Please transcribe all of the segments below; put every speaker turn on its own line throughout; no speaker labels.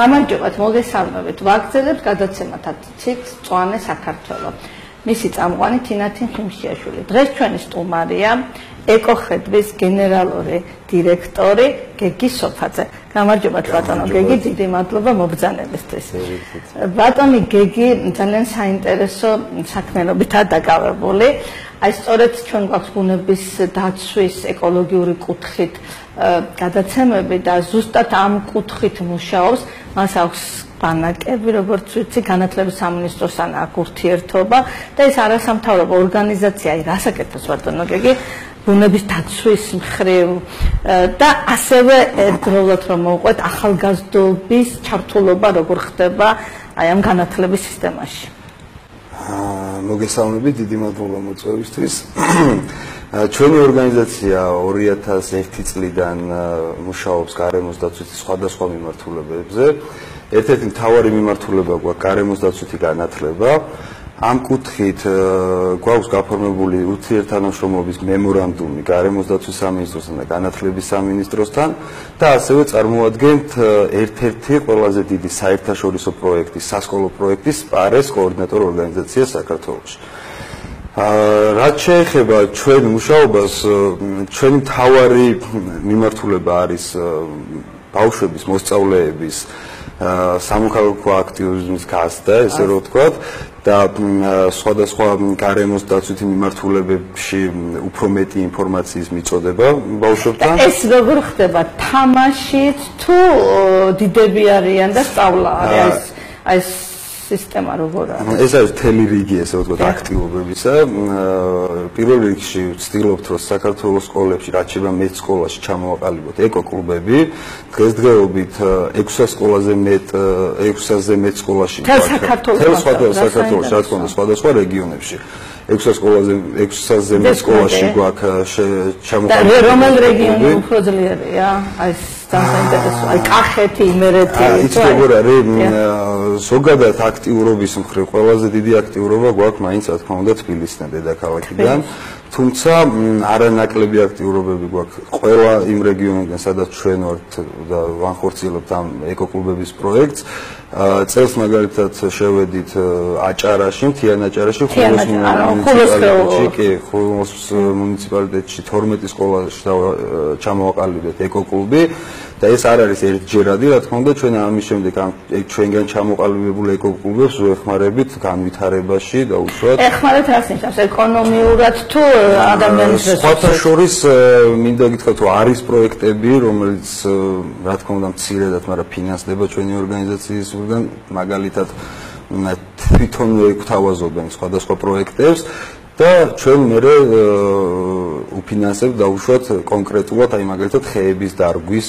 გამარჯობათ, მოგესალმებით. ვაგრძელებთ გადაცემათა ციკლს მწვანე საქართველო. მისი წამყვანი თინათინ ხიმშიაშვილი. დღეს ჩვენი სტუმარია ეკოხედვის გენერალური დირექტორი გეგი სოფაძე. გამარჯობათ ბატონო გეგი, დიდი მადლობა მობრძანებისთვის. ბატონი გეგი ძალიან საინტერესო საქმიანობითაა დაკავებული. აი სწორედ ჩვენ გვაქვს ბუნების დაცვის ეკოლოგიური კუთხით გადაცემები და ზუსტად ამ კუთხით მუშაობს. მას აქვს ბანაკები, როგორც ვიცი, განათლების სამინისტროსთან აქვს ურთიერთობა და ეს არასამთავრობო ორგანიზაცია, რასაკეთებს ბატონო გეგი, ბუნების დაცვის მხრივ და ასევე ერთდროულად რომ მოვყვეთ ახალგაზრდობის ჩართულობა როგორ ხდება აი ამ განათლების სისტემაში.
მოგესალმებით, დიდი მადლობა მოწვევისთვის. ჩვენი ორგანიზაცია 2001 წლიდან მუშაობს გარემოს დაცვითი სხვადასხვა მიმართულებებზე. ერთ-ერთი მთავარი მიმართულება გვაქვს გარემოს დაცვითი განათლება. ამ კუთხით გვაქვს გაფორმებული ურთიერთთანამშრომლობის მემორანდუმი გარემოს დაცვის სამინისტროსთან და განათლების სამინისტროსთან და ასევე წარმოადგენთ ერთ-ერთი ყველაზე დიდი საერთაშორისო პროექტის, სასკოლო პროექტის პარეს კოორდინატორ ორგანიზაცია საქართველოში. რაც შეეხება ჩვენ მუშაობას, ჩვენი მთავარი მიმართულება არის ბავშვების მოსწავლეების სამოქალაქო აქტივიზმის გაზრდა, ესე რომ ვთქვათ, და სხვადასხვა გარემოს დაცვითი მიმართულებებში უფრო მეტი ინფორმაციის მიწოდება ბავშვებთან.
ეს როგორ ხდება? თამაშით თუ დიდები არიან და სწავლა არის ეს სისტემა როგორ არის?
ეს არის მთელი რიგი, ესე ვთქვათ, აქტივობებისა. პირველ რიგში ვცდილობთ, რომ საქართველოს სკოლებში, რაც შეება მეც სკოლაში ჩამოვაყალიბოთ ეკოკლუბები. დღესდღეობით 600-ზე მეტ სკოლაში საქართველოში, რა თქმა უნდა, სხვადასხვა რეგიონებში. 600-ზე მეტ სკოლაში გვაქვს ჩამოყალიბებული.
რომელ რეგიონი უფრო ძლიერია? აი საინტერესო, აი კახეთი, იმერეთი.
იცი როგორ არის, ზოგადად აქტიურობის მხრივ ყველაზე დიდი აქტიურობა გვაქვს მაინც, რა თქმა უნდა, თბილისიდან, დედაქალაქიდან. თუმცა არანაკლები აქტიურობები გვაქვს ყველა იმ რეგიონიდან, სადაც ჩვენ ვართ და ვანხორციელებთ ამ ეკოკლუბების პროექტს. წელს მაგალითად შევედით აჭარაში, მთიან აჭარაში, ხულოს მუნიციპალიტეტში 12 სკოლაში ჩამოვაყალიბეთ ეკოკლუბი. და ეს არ არის ერთჯერადი, რა თქმა უნდა, ჩვენ ამის შემდეგ ჩვენგან ჩამოყალიბებულ ეკოკლუბებს ვეხმარებით განვითარებაში და უშუალოდ
ეხმარეთ რას ნიშნავს ეკონომიურად თუ ადამიანის რესურსებს?
სხვათა შორის მინდა გითხრათ, რომ არის პროექტები, რომელიც რა თქმა უნდა მცირედად, მაგრამ ფინანსდება ჩვენი ორგანიზაციისგან, მაგალითად თვითონ გვთავაზობენ სხვადასხვა პროექტებს და ჩვენ მერე უფინანსებთ დაუშვათ კონკრეტულად, აი მაგალითად ხეების დარგვის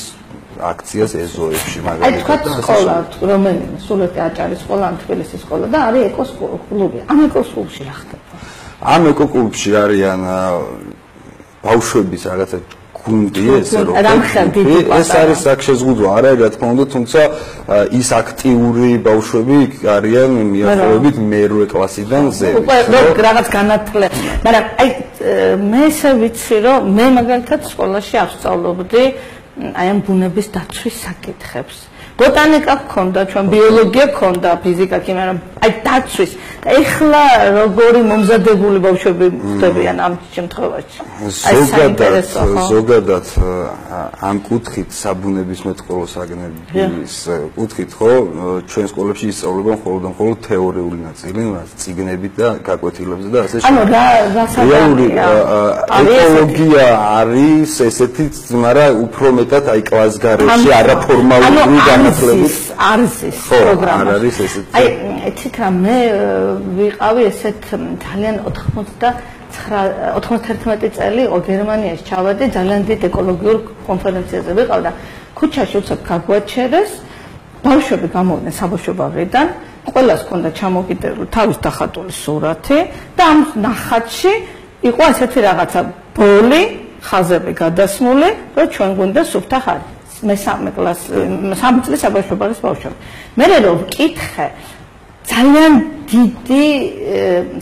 აქციას ეზოებში
მაგალითად. აი თქვა სკოლა, რომელიმე სულეთი აჭარის სკოლა, ან თბილისის სკოლა და არის ეკოკლუბი. ამ ეკოკლუბში რა ხდება?
ამ ეკოკლუბში არიან ბავშვების რაღაცა გუნდი, ესე რომ ეს არის აქ შეზღუდვა, არა, რა თქმა უნდა, თუმცა ის აქტიური ბავშვები არიან მიახლოებით მე-8 კლასიდან ზევით.
უკვე რაღაც განათლება. მაგრამ აი მე ესე ვიცი, რომ მე მაგალითად სკოლაში ავსწავლობდი აი ამ ბუნების დაცვის საკითხებს. ბოტანიკა გქონდა, ჩვენ ბიოლოგია გქონდა, ფიზიკა, ქიმია, აი დაცვის. და ეხლა როგორი მომზადებული ბავშვები ხდებიან ამ შემთხვევაში?
ზოგადად ამ კუთხით საბუნებისმეტყველო საგნების კუთხით ხო ჩვენ სკოლებში ისწავლებენ მხოლოდ თეორიული ნაწილი, წიგნებით და გაკვეთილებზე და ასე
ანუ
რეალური ეკოლოგია არის ესეთი, მაგრამ უფრო მეტად აი კლასგარეში არაფორმალური განათლების
არის პროგრამა.
არ არის ესეთი.
აი ეთით რა მე ვიყავი ესეთ ძალიან 91 წელი გერმანიაში ჩავედი ძალიან დიდ ეკოლოგიურ კონფერენციაზე ვიყავ და ქუჩაში უცებ გაგვაჩერეს ბავშვები გამოვიდნენ საბავშვო ბაღიდან ყველას ჰქონდა ჩამოკიდებული თავის დახატული სურათი და ამ ნახატში იყო ესეთი რაღაცა ბოლი ხაზები გადასმული რომ ჩვენ გვინდა სუფთა ხარი მე-3 კლასი 3 წლის საბავშვო ბაღის ბავშვები მე რომ ვკითხე ძალიან დიდი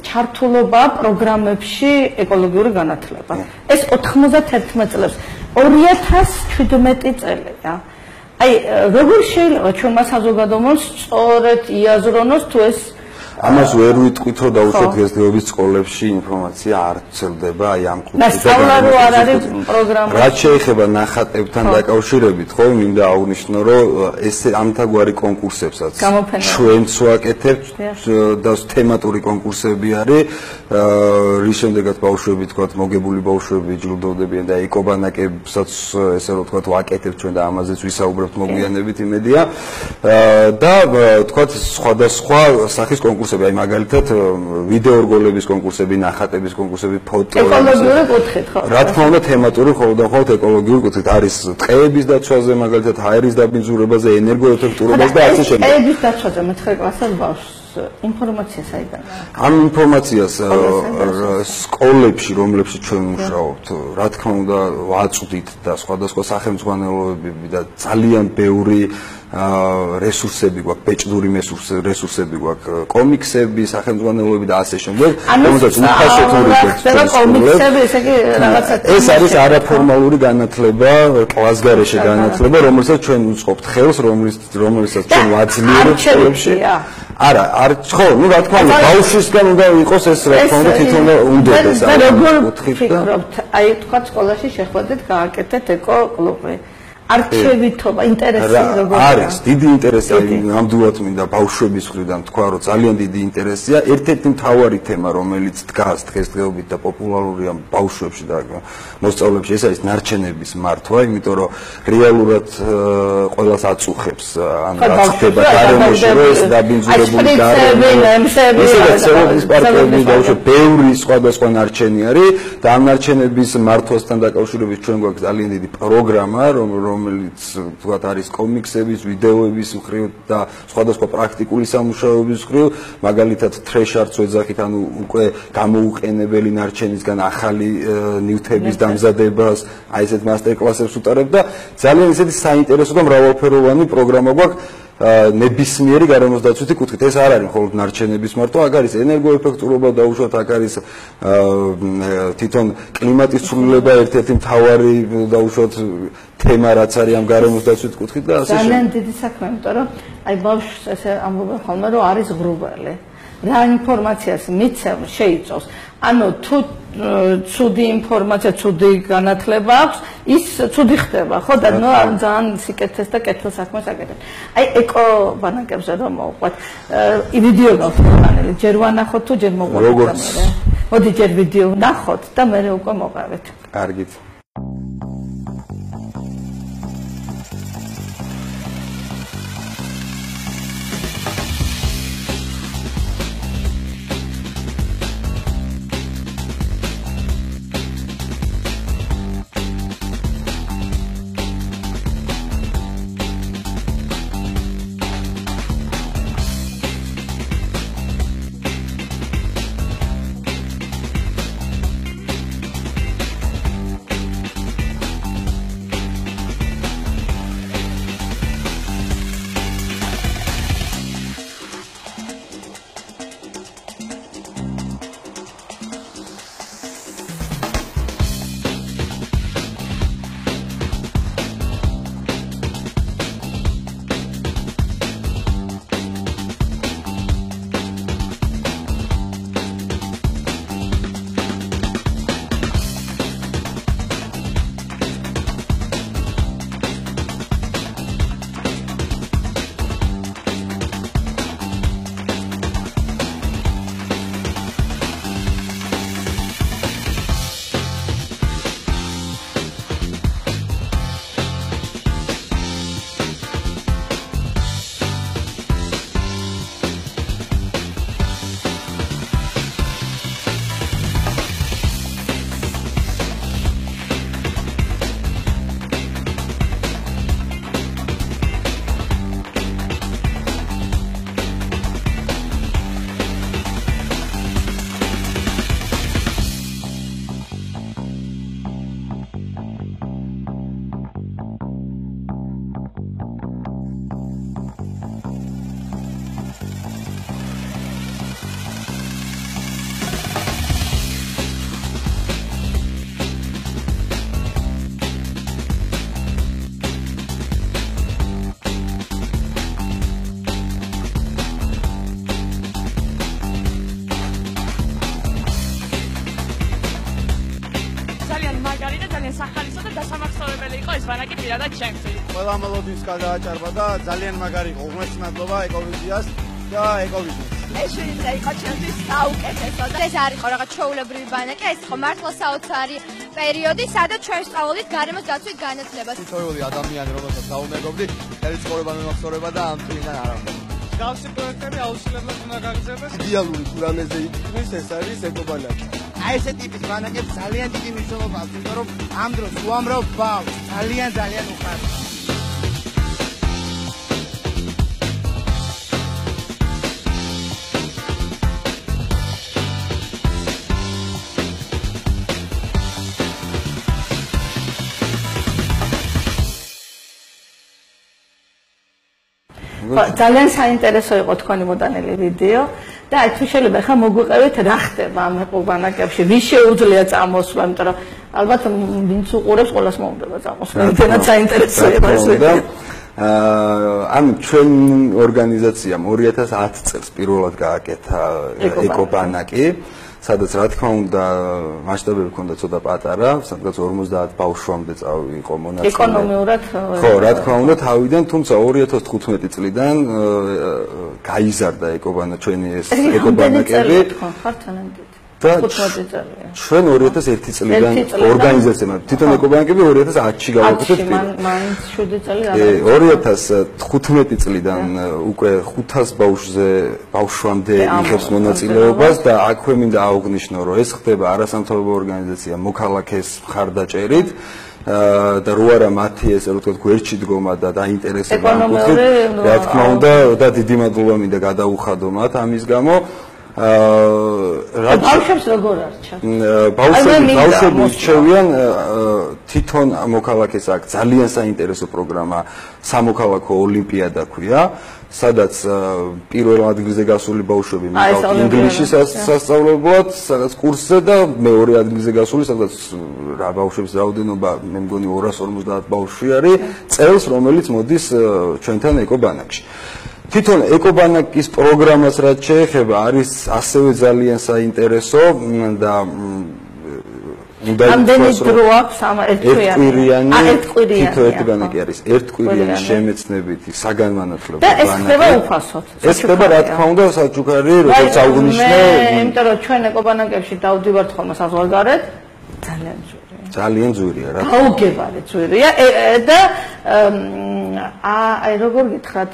ჩართულობა პროგრამებში ეკოლოგიური განათლება. ეს 91 წელს 2017 წელია. აი როგორ შეიძლება ჩვენმა საზოგადოებას სწორედ იაზრონოს თუ ეს
ამას ვერ ვიტყვით რომ დაუშვათ დღესდღეობის სკოლებში ინფორმაცია არ ვრცელდება აი ამ კუთხით
და არ არის პროგრამა
რაც შეეხება ნახატებთან დაკავშირებით ხო მინდა აღვნიშნო რომ ეს ამთაგვარი კონკურსებსაც ჩვენც ვაკეთებთ და თემატური კონკურსები არის რის შემდეგაც ბავშვები თქვათ მოგებული ბავშვები ჯილდოვდებიან და ეკობანაკებსაც ესე რომ თქვათ ვაკეთებთ ჩვენ და ამაზეც ვისაუბრებთ მოგვიანებით იმედია და თქვათ სხვადასხვა სახის კონკურსები აი მაგალითად ვიდეო რგოლების კონკურსები, ნახატების კონკურსები, ფოტო
ეკოლოგიური კუთხით ხო?
რა თქმა უნდა თემატური ხოლმე ეკოლოგიური კუთხით არის ტყეების დაცვაზე, მაგალითად ჰაერის დაბინძურებაზე, ენერგოეფექტურობაზე და ასე შემდეგ.
ტყეების დაცვაზე მე-9 კლასის ბავშვს ინფორმაცია საიდან აქვს?
ამ ინფორმაციას სკოლებში, რომლებშიც ჩვენ ვმუშაობთ, რა თქმა უნდა ვაწვდით და სხვადასხვა სახელმძღვანელოებები და ძალიან ბევრი რესურსები გვაქვს, ბეჭდური რესურსები გვაქვს, კომიქსები, სახელმძღვანელოები და ასე შემდეგ. რომელსაც უფასოთური
კომიქსები, ესე იგი რაღაცა
ეს არის არაფორმალური განათლება, კლასგარეშე განათლება, რომელსაც ჩვენ უწყობთ ხელს, რომელსაც ჩვენ ვაძლიერებთ სკოლებში. არა, ხო, ну რა თქმა უნდა, ბავშვისგან უნდა იყოს ეს რა თქმა უნდა თვითონ უნდოდეს
და როგორ ვფიქრობთ, აი თქვა სკოლაში შეხვედრით გააკეთეთ ეკო-კლუბი. არჩევითობა, ინტერესი როგორია?
არის დიდი ინტერესი, ნამდვილად მინდა ბავშვების მხრიდან თქვა, რომ ძალიან დიდი ინტერესია. ერთ-ერთი მთავარი თემა, რომელიც დგას დღესდღეობით და პოპულარულია ბავშვებში და მოსწავლეებში, ეს არის ნარჩენების მართვა, იმიტომ რომ რეალურად ყველას აწუხებს, ან აწუხება გარემოში, რომ ეს დაბინძურებული გარემო. ისედაც პარკები ბავშვები ბევრი სხვადასხვა ნარჩენი არის და ამ ნარჩენების მართვასთან დაკავშირებით ჩვენ გვაქვს ძალიან დიდი პროგრამა, რომელიც თქვათ არის კომიქსების, ვიდეოების მხრივ და სხვადასხვა პრაქტიკული სამუშაოების მხრივ, მაგალითად თრეშარდს ვეძახით, ანუ უკვე გამოუყენებელი ნარჩენისგან ახალი ნივთების დამზადებას, აი ესეთ მასტერკლასებს ვუტარებ და ძალიან ისეთი საინტერესო და მრავალფეროვანი პროგრამა გვაქვს ნებისმიერი გარემოს დაცვითი კუთხით. ეს არ არის მხოლოდ ნარჩენების მართვა, აქ არის ენერგოეფექტურობა დაუშვათ, აქ არის თვითონ კლიმატის ცვლილება ერთ-ერთი მთავარი დაუშვათ თემა, რაც არის ამ გარემოს დაცვითი კუთხით და ასე
ძალიან დიდი საქმე, იმიტომ რომ აი ბავშვს ესე ამბობენ ხოლმე, რომ არის ღრუბელი. რა ინფორმაციას მიცემ შეიწოვს. ანუ თუ ცუდი ინფორმაცია, ცუდი განათლება აქვს, ის ცუდი ხდება, ხო და ძალიან სიკეთეს და კეთილ საქმეს აკეთებს. აი ეკო-ბანაკებზე რომ მოვყვათ, ვიდეო გავხსენე, ჯერ ვანახოთ თუ ჯერ მოყვებით. მოდი ჯერ ვიდეო ვნახოთ და მე უკვე მოვყავით.
კარგით.
შესაძლებელი იყო ეს ბანაკი პირადად შემცი.
ყველა მელოდიის გადააჭარბა და ძალიან მაგარი იყო. უღმესი მადლობა ეკოვიზიას და ეკოვიზიას.
ეს შეიძლება იყოს ჩემთვის საუკეთესო და ეს არის ხო რაღაც ჩვეულებრივი ბანაკი, ეს იყო მართლა საოცარი პერიოდი, სადაც ჩვენ სწავლით გარემოს დაცვის განათლებას.
თითოეული ადამიანი, რომელსაც დაუმეგობრდით, ეს ცხოვრება მემახსოვრება და ამ წინიდან არ ამბობ.
გავსი პროექტები აუცილებლად უნდა გაგრძელდეს.
იდეალური კურამეზე იტყვის ეს არის ეკობანაკი.
აი ესე ტიპის ბანაკებს ძალიან დიდი მნიშვნელობა აქვს, იმიტომ რომ ამ დროს უამრავ ბავშვს ძალიან უხარია.
ძალიან საინტერესო იყო თქვენი მოდანილი ვიდეო და აი თუ შეიძლება ხა მოგვიყევით რა ხდება ამ ეკობანაკებში, ვის შეუძლია წამოსვლა, იმიტომ რომ ალბათ ვინც უყურებს ყველას მოუნდება წამოსვლა. ძალიან საინტერესო იყო ეს ვიდეო.
ამ ჩვენ ორგანიზაციამ 2010 წელს პირველად გააკეთა ეკობანაკი, სადაც რა თქმა უნდა მასშტაბები ჰქონდა ცოტა პატარა, სადღაც 50 ბავშვამდე იყო მონაწილე.
ეკონომიურად
ხო, რა თქმა უნდა თავიდან, თუმცა 2015 წლიდან გაიზარდა ჩვენი ეს ეკობანაკები. და ჩვენ 2001 წლიდან ორგანიზაციამ თვითონ ეკობანკები 2010-ში გავაკეთეთ.
მაინც 7 წელი
არა. 2015 წლიდან უკვე 500 ბავშვამდე იღებს მონაწილეობას და აქვე მინდა აღვნიშნო, რომ ეს ხდება არასამთავრობო ორგანიზაცია მოქალაქეს მხარდაჭერით და რო არა მათი ესე რომ თქვა გვერდში დგომა და დაინტერესება ამ კუთხით, რა თქმა უნდა და დიდი მადლობა მინდა გადაუხადო მათ ამის გამო.
ბავშვებს როგორ არჩა?
ბავშვები რჩევიან თვითონ მოქალაქეს აქ ძალიან საინტერესო პროგრამა სამოქალაქო ოლიმპიადა ქვია, სადაც პირველ ადგილზე გასული ბავშვები მიყავთ ინგლისის სასწავლებლად, სადაც კურსზე და მეორე ადგილზე გასული, სადაც რა ბავშვების რაოდენობა მე მგონი 250 ბავშვი არის წელს, რომელიც მოდის ჩვენთან ეკობანაკში. თვითონ ეკობანაკის პროგრამას რაც შეეხება არის ასევე ძალიან საინტერესო და
ამდენი დრო აქვს ამ ერთკვირიანი
თითო ბანაკი არის ერთკვირიანი შემეცნებითი საგანმანათლებლო
ბანაკი და ეს ხდება უფასოდ.
ეს ხდება რა თქმა უნდა საჩუქარი როგორც აღვნიშნე,
იმიტომ რომ ჩვენ ეკობანაკებში დავდივართ ხოლმე საზღვარგარეთ ძალიან ძვირია რა. გაუგებარი ძვირია და აი როგორ გითხრათ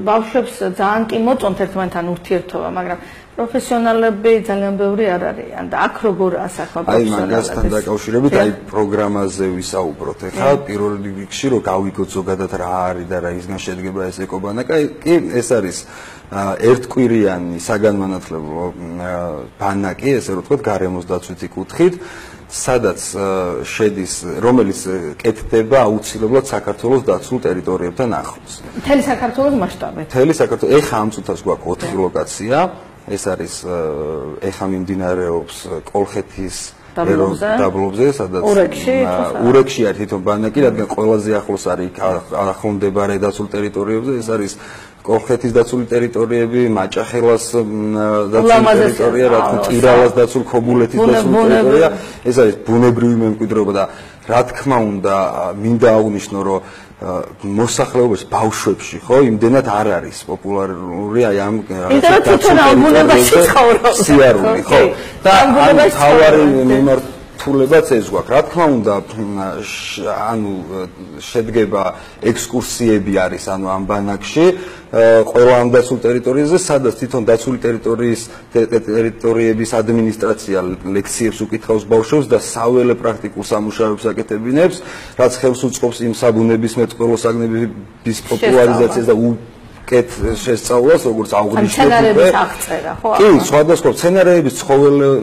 ბავშვებს ძალიან კი მოწონთ ერთმანეთთან ურთიერთობა, მაგრამ პროფესიონალები ძალიან ბევრი არ არიან და აქ როგორ ასახვა პროფესიონალებს?
აი მაგასთან დაკავშირებით აი პროგრამაზე ვისაუბროთ. ეხლა პირველ რიგში რომ გავიგოთ ზოგადად რა არის და რა ისგან შედგება ეს ეკობანაკი, ეს არის ერთკვირიანი საგანმანათლებლო ბანაკი, ესე რომ ვთქვათ, გარემოს დაცვითი კუთხით, სადაც შედის, რომელიც კეთდება აუცილებლად საქართველოს დაცულ ტერიტორიებთან ახლოს.
მთელი საქართველოს მასშტაბით.
მთელი საქართველოს. ეხლა ამ წუთას გვაქვს 4 ლოკაცია. ეს არის ეხლა მიმდინარეობს კოლხეთის დაბლობზე, სადაც ურეკში არის თვითონ ბანაკი, რადგან ყველაზე ახლოს არის ახლონდებარე დაცულ ტერიტორიებზე, ეს არის კოლხეთის დაცული ტერიტორიები, მაჭახელას დაცული ტერიტორია, რა თქმა უნდა, ტირალას დაცული, ქობულეთის დაცული ტერიტორია, ეს არის ბუნებრივი მემკვიდრეობა და რა თქმა უნდა, მინდა აღვნიშნო, რომ მოსახლეობაში ბავშვებში ხო იმდენად არ არის პოპულარული აი ამ სიარული ხო და ამ თავარი მიმართულებაც ეს გვაქვს რა თქმა უნდა ანუ შედგება ექსკურსიები არის ანუ ამ ბანაკში ყველა ამ დაცულ ტერიტორიაზე სადაც თვითონ დაცული ტერიტორიების ადმინისტრაცია ლექციებს უკითხავს ბავშვებს და საველე პრაქტიკულ სამუშაოებს აკეთებინებს რაც ხელს უწყობს იმ საბუნებისმეტყველო საგნების პოპულარიზაციას და კეთ შესწავლას, როგორც აღვნიშნეთ.
მცენარეების აღწერა, ხო?
კი, სხვადასხვა მცენარეების,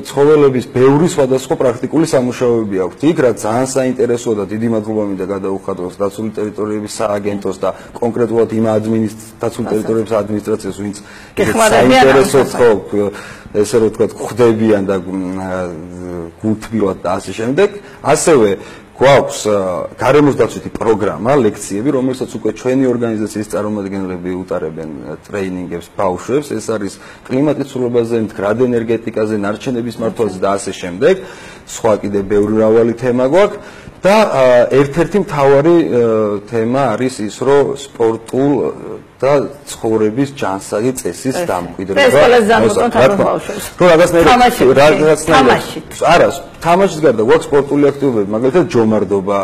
ცხოველების ბევრი სხვადასხვა პრაქტიკული სამუშაოები აქვს. იქ რა ძალიან საინტერესოა და დიდი მადლობა მინდა გადაუხადოს დაცული ტერიტორიების სააგენტოს და კონკრეტულად იმ დაცული ტერიტორიების ადმინისტრაციას, ვინც საინტერესოდ ხო ესე რომ ვთქვათ, ხვდებიან და გულთბილად და ასე შემდეგ. ასევე გვაქვს გარემოს დაცვითი პროგრამა, ლექციები, რომელსაც უკვე ჩვენი ორგანიზაციის წარმომადგენლები უტარებენ ტრეინინგებს ბავშვებს. ეს არის კლიმატის ცვლილებაზე, მდგრად ენერგეტიკაზე, ნარჩენების მართვაზე და ასე შემდეგ. სხვა კიდე ბევრი მრავალი თემა გვაქვს და ერთ-ერთი მთავარი თემა არის ის, რომ სპორტულ და ცხოვრების ჯანსაღი წესის დამკვიდრება.
ეს ყველაზე ზამთრობთ ბავშვებს.
რომ არა, თამაშის გარდა გვაქვს სპორტული აქტივობები, მაგალითად ჯომარდობა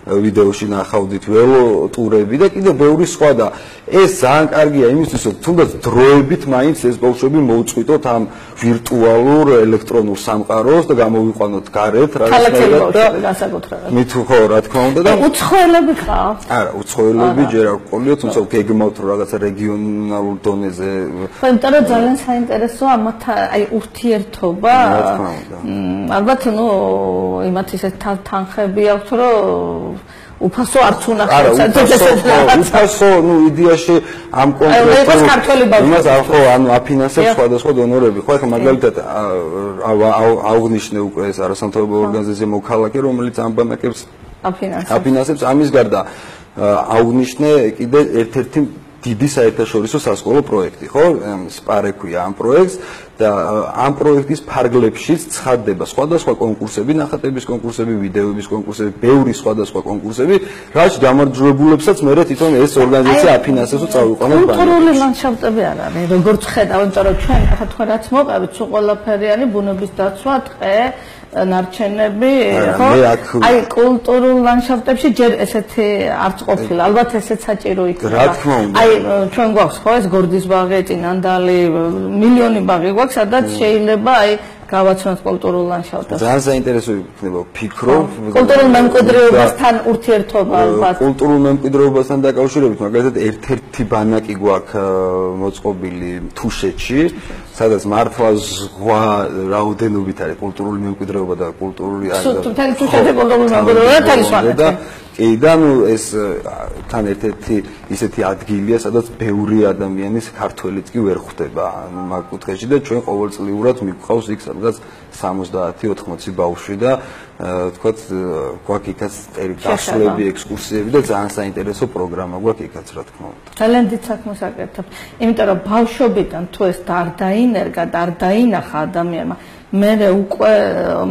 ვიდეოში ნახავდით, ველო ტურები და კიდევ ბევრი სხვა და ეს ძალიან კარგია იმისთვის, რომ თუნდაც დროებით მაინც ეს ბავშვები მოუწყვიტოთ ამ ვირტუალურ ელექტრონულ სამყაროს და გამოვიყვანოთ გარეთ,
რაღაცნაირად და განსაკუთრებით.
მით ხო, რა თქმა უნდა და
უცხოელები ხარ?
არა, უცხოელები ჯერ არ ყოლია, თუმცა გეგმავთ რომ რაღაცა რეგიონალურ დონეზე.
ხო, იმიტომ რომ ძალიან საინტერესოა მათ აი ურთიერთობა. ალბათ, იმათ ისეთ თანხები აქვს, რომ უფასო არც უნდა
უფასო, იდეაში ამ კონკრეტულ იმას ხო, აფინანსებს სხვადასხვა დონორები. ხო, ეხლა მაგალითად აღვნიშნე უკვე ეს არასამთავრობო ორგანიზაცია მოქალაქე, რომელიც ამ ბანაკებს აფინანსებს. ამის გარდა აღვნიშნე კიდე ერთ-ერთი დიდი საერთაშორისო სასკოლო პროექტი, ხო? SPARE ქვია ამ პროექტს და ამ პროექტის ფარგლებშიც ცხადდება სხვადასხვა კონკურსები, ნახატების კონკურსები, ვიდეოების კონკურსები, ბევრი სხვადასხვა კონკურსები, რაც გამარჯვებულებსაც მერე თვითონ ეს ორგანიზაცია აფინანსებს და წავიყვანოთ ბანკში.
კულტურული ლანდშაფტები არ არის, როგორც ხედავ, იმიტომ რომ ჩვენ ახლა თქვენ რაც მოყავით, სულ ყველაფერი არის ბუნების დაცვა, ტყე, ნარჩენები, ხო? აი კულტურულ ლანდშაფტებში ჯერ ესეთი არც ყოფილა, ალბათ ესეც საჭირო იქნება.
რა თქმა უნდა.
აი ჩვენ გვაქვს ხო ეს გორდის ბაღი, წინანდალი, მილიონი ბაღი გვაქვს, სადაც შეიძლება აი გავაცნოთ კულტურულ ლანდშაფტებს.
ძალიან საინტერესო იქნება, ვფიქრობ,
კულტურულ მემკვიდრეობასთან ურთიერთობა ალბათ.
კულტურულ მემკვიდრეობასთან დაკავშირებით, მაგალითად ერთ-ერთი ბანაკი გვაქვს მოწყობილი თუშეთში, სადაც მართლა ზღვა რაოდენობით არის კულტურული მემკვიდრეობა და კულტურული
თითქმის თუშეთში კულტურული მემკვიდრეობა თალისვანია.
კი და ეს თან ერთ-ერთი ისეთი ადგილია, სადაც ბევრი ადამიანის ქართველიც კი ვერ ხვდება მაგ კუთხეში და ჩვენ ყოველწლიურად მიგყავს იქ სადღაც 70-80 ბავშვი და თქვათ გვაქვს იქაც დასვლები, ექსკურსიები და ძალიან საინტერესო პროგრამა გვაქვს იქაც, რა თქმა უნდა.
ძალიან დიდ საქმეს აკეთებთ. იმიტომ რომ ბავშვობიდან თუ ეს არ დაინერგა და არ დაინახა ადამიანმა, მე უკვე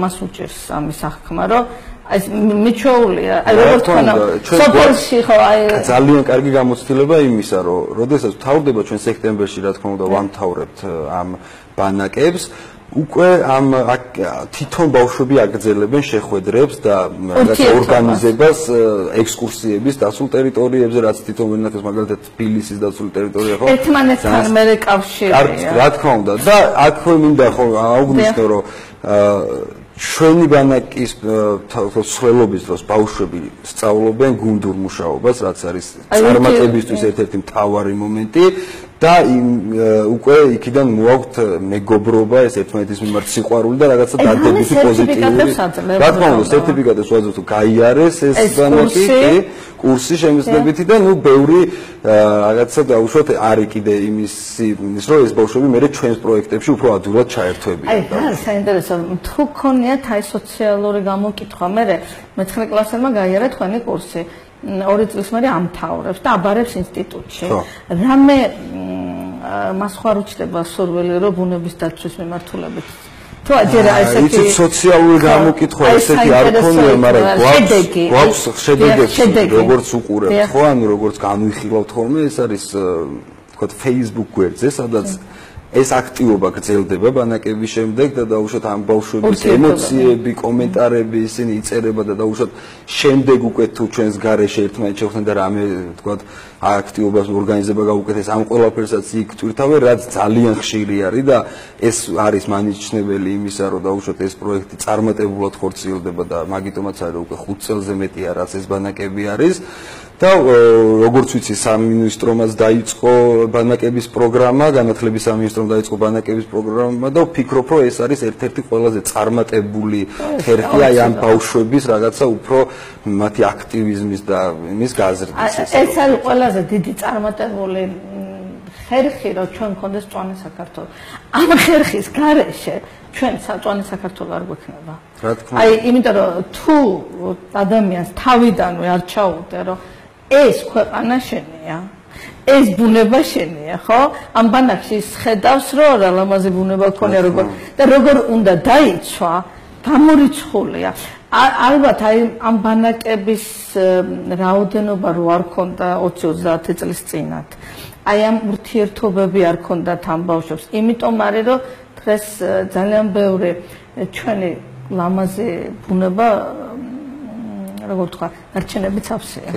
მას უჭირს ამის საქმე, რომ ეს მიჩოულია, აი როგორც თქვენ სოფელში ხო აი
ძალიან კარგი გამოცდილება იმისა, რომ როდესაც ვთავრდება ჩვენ სექტემბერში, რა თქმა უნდა, ვამთავრებთ ამ ბანაკებს, უკვე ამ თვითონ ბავშვები აგრძელებენ შეხვედრებს და ორგანიზებას ექსკურსიების დასულ ტერიტორიებზე, რაც თვითონ ვერ ნახეს, მაგალითად თბილისის დასული ტერიტორია ხო?
ერთმანეთთან მერე კავშირია.
რა თქმა უნდა და აქვე მინდა ხო აუგნისნო, რომ ჩვენი ბანაკის სრულობის დროს ბავშვები სწავლობენ გუნდურ მუშაობას, რაც არის წარმატებისთვის ერთ-ერთი მთავარი მომენტი და უკვე იქიდან მოაქვთ მეგობრობა, ეს ერთმანეთის მიმართ სიყვარული და რაღაცა დადებითი პოზიტიური. რა თქმა უნდა, სერტიფიკატებს ვაძლევთ, თუ გაიარეს ეს ბანაკი, კურსი შემეცნებითი და ბევრი რაღაცა დაუშვათ არის კიდე იმის, რომ ეს ბავშვები მერე ჩვენს პროექტებში უფრო ადვილად ჩაერთვებიან.
აი, რა საინტერესო, თუ გქონიათ აი სოციალური გამოკითხვა, მერე მე-9 კლასელმა გაიარა თქვენი კურსი. 2 წლის მერე ამთავრებს და აბარებს ინსტიტუტში. რამე მას ხარ უჩნდება სურვილი, რომ ბუნების დაცვის მიმართულებით თუ აჯერა ესეთი
სოციალური გამოკითხვა ესეთი არ ქონია, მაგრამ გვაქვს შედეგები, როგორც უყურებთ, ხო, ანუ როგორც განვიხილავთ ხოლმე, ეს არის თქვათ Facebook გვერდზე, სადაც ეს აქტივობა გრძელდება ბანაკების შემდეგ და დაუშვათ ამ ბავშვების ემოციები, კომენტარები ისინი იწერება და დაუშვათ შემდეგ უკვე თუ ჩვენს გარეშე ერთმანეთს შევხვდნენ და რამე თქვათ აქტივობას ორგანიზება გაუკეთეს, ამ ყველაფერსაც იქ თვითავე, რაც ძალიან ხშირი არის და ეს არის მანიშნებელი იმისა, რომ დაუშვათ ეს პროექტი წარმატებულად ხორციელდება და მაგიტომაც არის უკვე 5 წელზე მეტია, რაც ეს ბანაკები არის. და როგორც ვიცი, სამინისტრომაც დაიწყო ბანაკების პროგრამა, განათლების სამინისტრომ დაიწყო ბანაკების პროგრამა და ვფიქრობ, რომ ეს არის ერთ-ერთი ყველაზე წარმატებული ხერხი აი ამ ბავშვების რაღაცა უფრო მათი აქტივიზმის და იმის გაზრდის.
ეს არის ყველაზე დიდი წარმატებული ხერხი, რომ ჩვენ გქონდეს მწვანე საქართველო. ამ ხერხის გარეშე ჩვენ მწვანე საქართველო არ გვექნება. აი, იმიტომ რომ თუ ადამიანს თავიდანვე არ ჩაუვდე, რომ ეს ქვეყანა შენია, ეს ბუნება შენია, ხო? ამ ბანაკში ხედავს, რომ რა ლამაზი ბუნება ქონია, და როგორ უნდა დაიცვა, გამორიცხულია. ალბათ აი ამ ბანაკების რაოდენობა რო არ ქონდა 20-30 წლის წინათ. აი ამ ურთიერთობები არ ქონდათ ამ ბავშვებს. იმიტომ არის რომ დღეს ძალიან ბევრი ჩვენი ლამაზი ბუნება როგორ თქვა, არჩენებით ავსეა.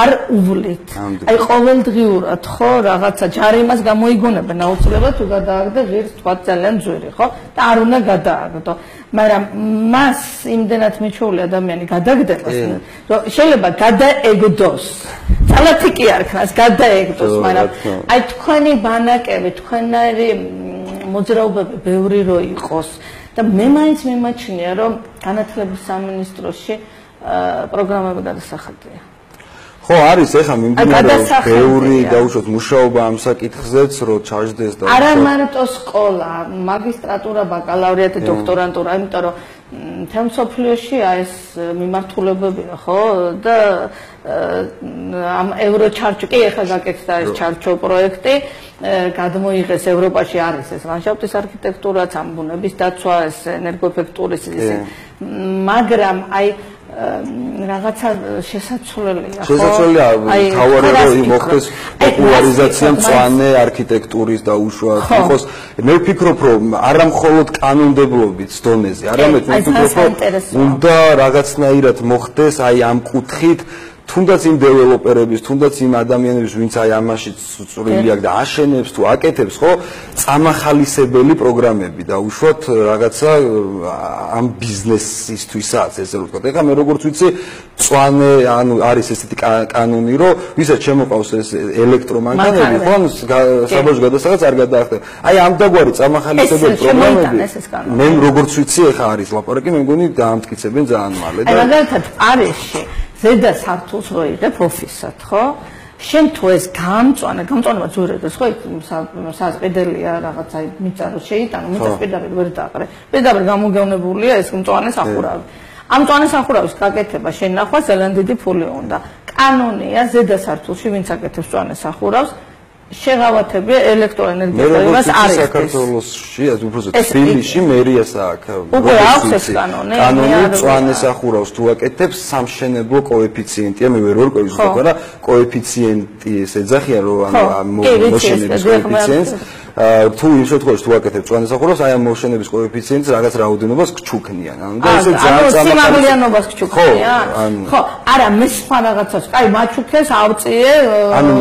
არ უვლით. აი ყოველდღიურად ხო რაღაცა ჯარიმას გამოიგონებენ აუცილებლად თუ გადააგდე ღირს თქვა ძალიან ძვირი, ხო? და არ უნდა გადააგდო. მაგრამ მას იმდენად მიჩვეული ადამიანი გადაგდებას, რომ შეიძლება გადაეგდოს. ძალათი კი არ ქნას, გადაეგდოს, მაგრამ აი თქვენი ბანაკები, თქვენარი მოძრაობები ბევრი რო იყოს და მე მაინც მიმაჩნია, რომ განათლების სამინისტროში პროგრამები გადასახადია.
ხო, არის ეხლა მიმდინარე ბევრი დაუშვათ მუშაობა ამ საკითხზეც, რომ ჩაჯდეს და
არა მარტო სკოლა, მაგისტრატურა, ბაკალავრიატი, დოქტორანტურა, იმიტომ რომ მთელ მსოფლიოში ეს მიმართულებებია, ხო? და ამ ევროჩარჩო, კი ეხლა გაკეთდა ეს ჩარჩო პროექტი, გადმოიღეს ევროპაში არის ეს ლანდშაფტის არქიტექტურაც, ამ ბუნების დაცვა, ეს ენერგოეფექტურის ისე, მაგრამ აი რაღაცა შესაძლებელია ხო?
შესაძლებელია თავარი რომ მოხდეს პოპულარიზაცია მწვანე არქიტექტურის და უშუალოდ იყოს. მე ვფიქრობ რომ არა მხოლოდ კანონმდებლობის დონეზე, არამედ მე ვფიქრობ რომ უნდა რაღაცნაირად მოხდეს აი ამ კუთხით თუნდაც იმ დეველოპერების, თუნდაც იმ ადამიანების, ვინც აი ამაში წვრილი აქვს და აშენებს თუ აკეთებს, ხო, წამახალისებელი პროგრამები და უშუალოდ რაღაცა ამ ბიზნესისთვისაც ესე რომ ვთქვა. ეხლა მე როგორც ვიცი, მწვანე ანუ არის ესეთი კანონი, რომ ვისაც შემოყავს ეს ელექტრომანქანები, ხო, საბავშვო გადასახადს არ გადაახდენ. აი ამდაგვარი წამახალისებელი პროგრამები მე როგორც ვიცი, ეხლა არის ლაპარაკი, მე მგონი დაამტკიცებენ ძალიან მალე და
მაგალითად პარიზში ზედა სართულს რო იღებ ოფისად, ხო? შენ თუ ეს გამწვანება ძვირადას, ხო? საზყიდელია რაღაცა მიწარო შეიტანო, მიწას პირდაპირ ვერ დაყრე. პირდაპირ გამოგევნებულია ეს მწვანე სახურავი. ამ მწვანე სახურავის გაკეთება შენახვა ძალიან დიდი ფული უნდა. კანონია ზედა სართულში ვინც აკეთებს მწვანე სახურავს შეღავათებია ელექტროენერგიას არის
საქართველოსში უბრალოდ თბილისში მერიას აქვს
უკვე აქვს ეს კანონი
მწვანე სახურავს თუ აკეთებს სამშენებლო კოეფიციენტია მე ვერ ვარ ვთქვა რა კოეფიციენტი ეს ეძახიან რომ მოშენების კოეფიციენტს თუ იმ შემთხვევაში თუ აკეთებ მწვანე სახურავს აი ამ მოშენების კოეფიციენტს რაღაც რაოდენობას გჩუქნიან ანუ და ესე
ძალიან სიმაღლიანობას გჩუქნიან ხო არა მე სხვა რაღაცას კაი მაჩუქეს ავწიე
ანუ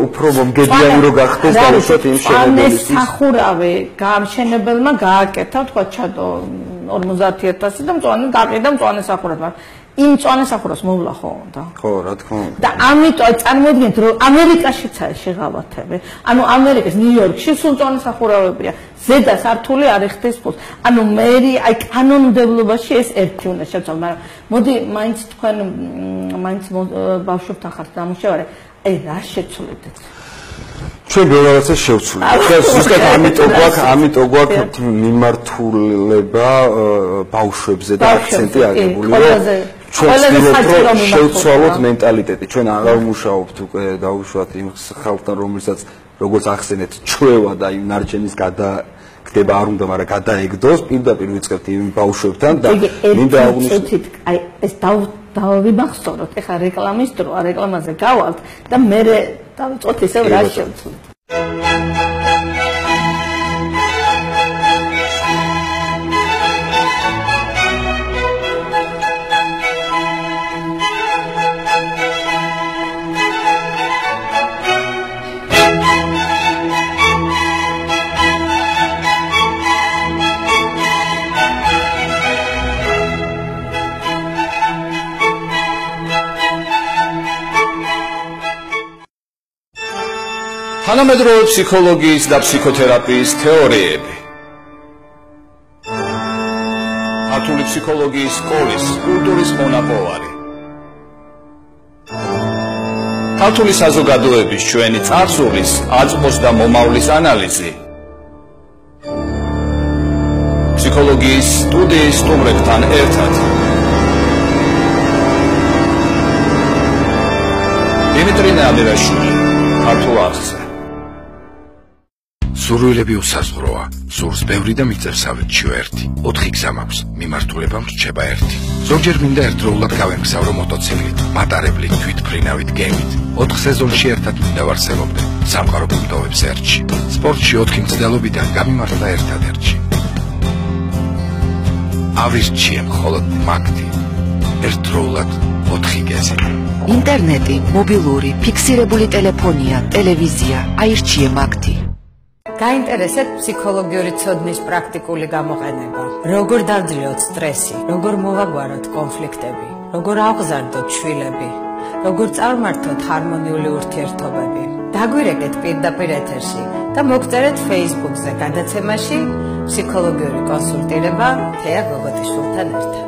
უფრო მომგებიანი რო გახდეს და უშოთ იმ
შენებელისთვის სახურავი გამშენებელმა გააკეთა თქვა ჩადო 50000 და მწვანე გაყიდა მწვანე სახურავი მაგრამ იმ მწვანე სახურავს მოვლა ხო უნდა
ხო რა თქმა უნდა
და ამიტომ წარმოიდგინეთ რომ ამერიკაშიც არის შეღავათები ანუ ამერიკის ნიუ-იორკში სულ მწვანე სახურავებია ზედა სართული არ იხდის ფულს ანუ მე აი კანონმდებლობაში ეს ერთი უნდა შევცვალო მაგრამ მოდი მაინც თქვენ მაინც ბავშვებთან ხართ დამუშავარე აი რა შეცვლიდეთ
ჩვენ ბევრადაც შევცვლით. ზუსტად ამიტომ გვაქვს მიმართულება ბავშვებზე და აქცენტი აგებული. ჩვენ შევცვალოთ მენტალიტეტი. ჩვენ არ ვმუშაობთ უკვე დაუშვათ იმ ხალხთან, რომელსაც როგორც ახსენეთ, ჩვევა და იმ ნარჩენის გადაგდება არ უნდა, მაგრამ გადაეგდოს, პირდაპირ ვიწყებთ იმ ბავშვებთან და მინდა
აღვნიშნოთ, აი ეს დავიმახსოვროთ, ეხლა რეკლამის დროა, რეკლამაზე გავალთ და მე დავიწყოთ ისევ რა შევცვლით.
თანამედროვე ფსიქოლოგიის და ფსიქოთერაპიის თეორიები. ქართული ფსიქოლოგიის სკოლის კულტურის მონაპოვარი. ქართული საზოგადოების ჩვენი წარსულის, აწმყოს და მომავლის ანალიზი. ფსიქოლოგიის სტუდიის სტუმრებთან ერთად. დიმიტრი ნადირაშვილი, ქართულ არხზე.
სურვილები უსაზღვროა, სურს ბევრი და მიწევსავეთშიო ერთი. 4 გზა მაქვს, მიმართულება რჩება ერთი. ზოგჯერ მინდა ერთდროულად გავემგზავრო მოტოციკლით, მატარებლით, თვითმფრინავით, გემით. 4 სეზონში ერთად მინდა ვარსებობდე სამყარო ბუნდოვებს ერთში. სპორტში 4 მცდელობიდან გამიმართლა ერთადერთში. ავირჩიე მხოლოდ მაგდი, ერთდროულად 4 გეზი.
ინტერნეტი, მობილური, ფიქსირებული ტელეფონია, ტელევიზია, აირჩიე მაგდი.
გაინტერესეთ ფსიქოლოგიური ცოდნის პრაქტიკული გამოყენება. როგორ დავძლიოთ სტრესი, როგორ მოვაგვაროთ კონფლიქტები, როგორ ავღზარდოთ შვილები, როგორ წარმართოთ ჰარმონიული ურთიერთობები. დაგვირეკეთ პირდაპირ ეთერში და მოგწერეთ Facebook-ზე გადაცემაში ფსიქოლოგიური კონსულტირება თეა გოგოტიშვილთან ერთად.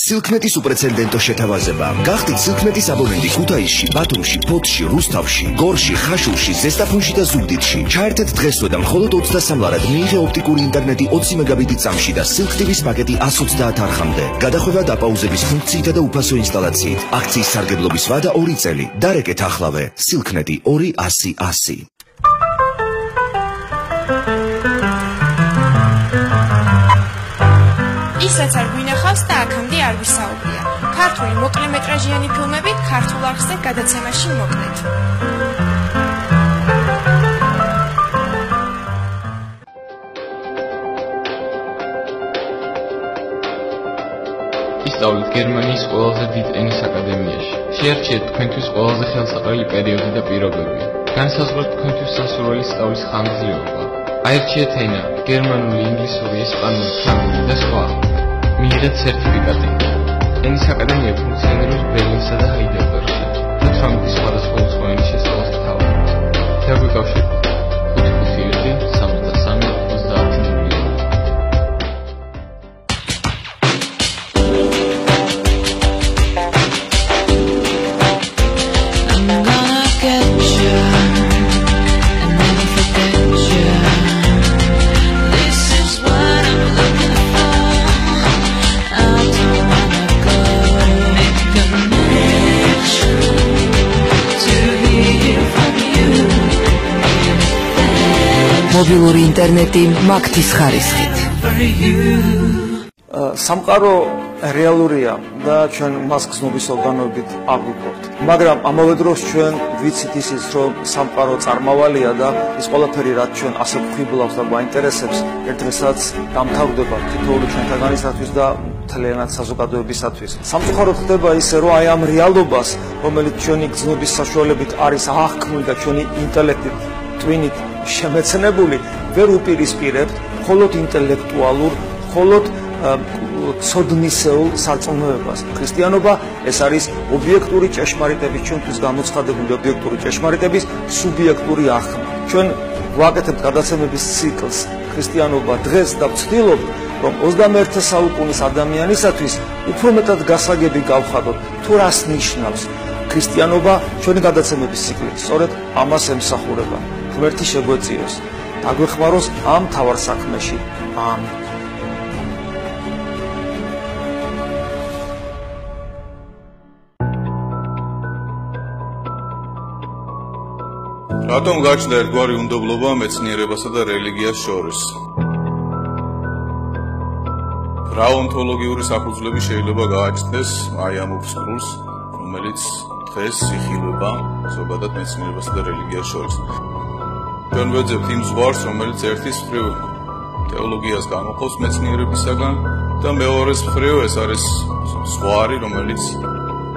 სილქნეტის უპრეცედენტო შეთავაზება. გახდით სილქნეტის აბონენტი ქუთაისში, ბათუმში, ფოთში, რუსთავში, გორში, ხაშურში, ზესტაფონში და ზუგდიდში. ჩაერთეთ დღესვე და მხოლოდ 23 ლარად მიიღე ოპტიკური ინტერნეტი 20 მეგაბიტი წამში და სილქ-ტივის პაკეტი 130 არხამდე. გადახვევა დაპაუზების ფუნქციით და უფასო ინსტალაციით. აქციის სარგებლობის ვადა 2 წელი. დარეკეთ ახლავე. სილქნეტი 2-100-100.
ისაც არ გვინახავს და აქამდე არ ვისაუბრია. ქართული მოკლემეტრაჟიანი ფილმები ქართულ არხზე გადაცემაში მოკლედ.
ისწავლეთ გერმანიის ყველაზე დიდ ენის აკადემიაში. შეარჩიეთ თქვენთვის ყველაზე ხელსაყრელი პერიოდი და პირობები. განსაზღვრეთ თქვენთვის სასურველი სწავლის ხანგრძლივობა. აირჩიეთ ენა, გერმანული, ინგლისური, ესპანური, ფრანგული და სხვა. მიიღეთ სერტიფიკატი. ენის აკადემია ფუნქციონირებს ბერლინსა და ჰაიდელბერგში და 18 სხვადასხვა უცხო ენის შესწავლას გთავაზობთ. დაგვიკავშირეთ 551-73-30.
მობილური ინტერნეტი მაგდის ხარისხით.
სამყარო რეალურია და ჩვენ მას გზნობის ორგანოებით აღვიქვებთ. მაგრამ ამავე დროს ჩვენ ვიცით ისიც, რომ სამყარო წარმავალია და ის ყველაფერი, რაც ჩვენ ასე გვხიბლავს და გვაინტერესებს, ერთ დღესაც დამთავრდება თითოეული ჩვენთაგანისათვის და მთლიანად საზოგადოებისათვის. სამწუხაროდ ხდება ისე, რომ აი ამ რეალობას, რომელიც ჩვენი გზნობის საშუალებით არის აღქმული და ჩვენი ინტელექტით, ტვინით შემეცნებული, ვერ უპირისპირებთ მხოლოდ ინტელექტუალურ, მხოლოდ ცოდნისეულ სარწმუნოებას. ქრისტიანობა ეს არის ობიექტური ჭეშმარიტების, ჩვენთვის გამოცხადებული ობიექტური ჭეშმარიტების სუბიექტური აღქმა. ჩვენ ვაკეთებთ გადაცემების ციკლს ქრისტიანობა დღეს და ვცდილობთ, რომ 21 საუკუნის ადამიანისათვის უფრო მეტად გასაგები გავხადოთ, თუ რას ნიშნავს ქრისტიანობა. ჩვენი გადაცემების ციკლი სწორედ ამას ემსახურება. ღმერთი შეგვეწიოს, დაგვეხმაროს ამ თავარ საქმეში. ამინ.
რატომ გაჩნდა ერთგვარი უნდობლობა მეცნიერებასა და რელიგიას შორის? რა ონტოლოგიური საფუძვლები შეიძლება გააჩნდეს აი ამ ოფსკრულს, რომელიც დღეს იხილება ზოგადად მეცნიერებასა და რელიგიას შორის? ჩვენ ვეძებთ იმ ზღვარს, რომელიც ერთის მხრივ თეოლოგიას გამოყოფს მეცნიერებისაგან და მეორეს მხრივ ეს არის ზღვარი, რომელიც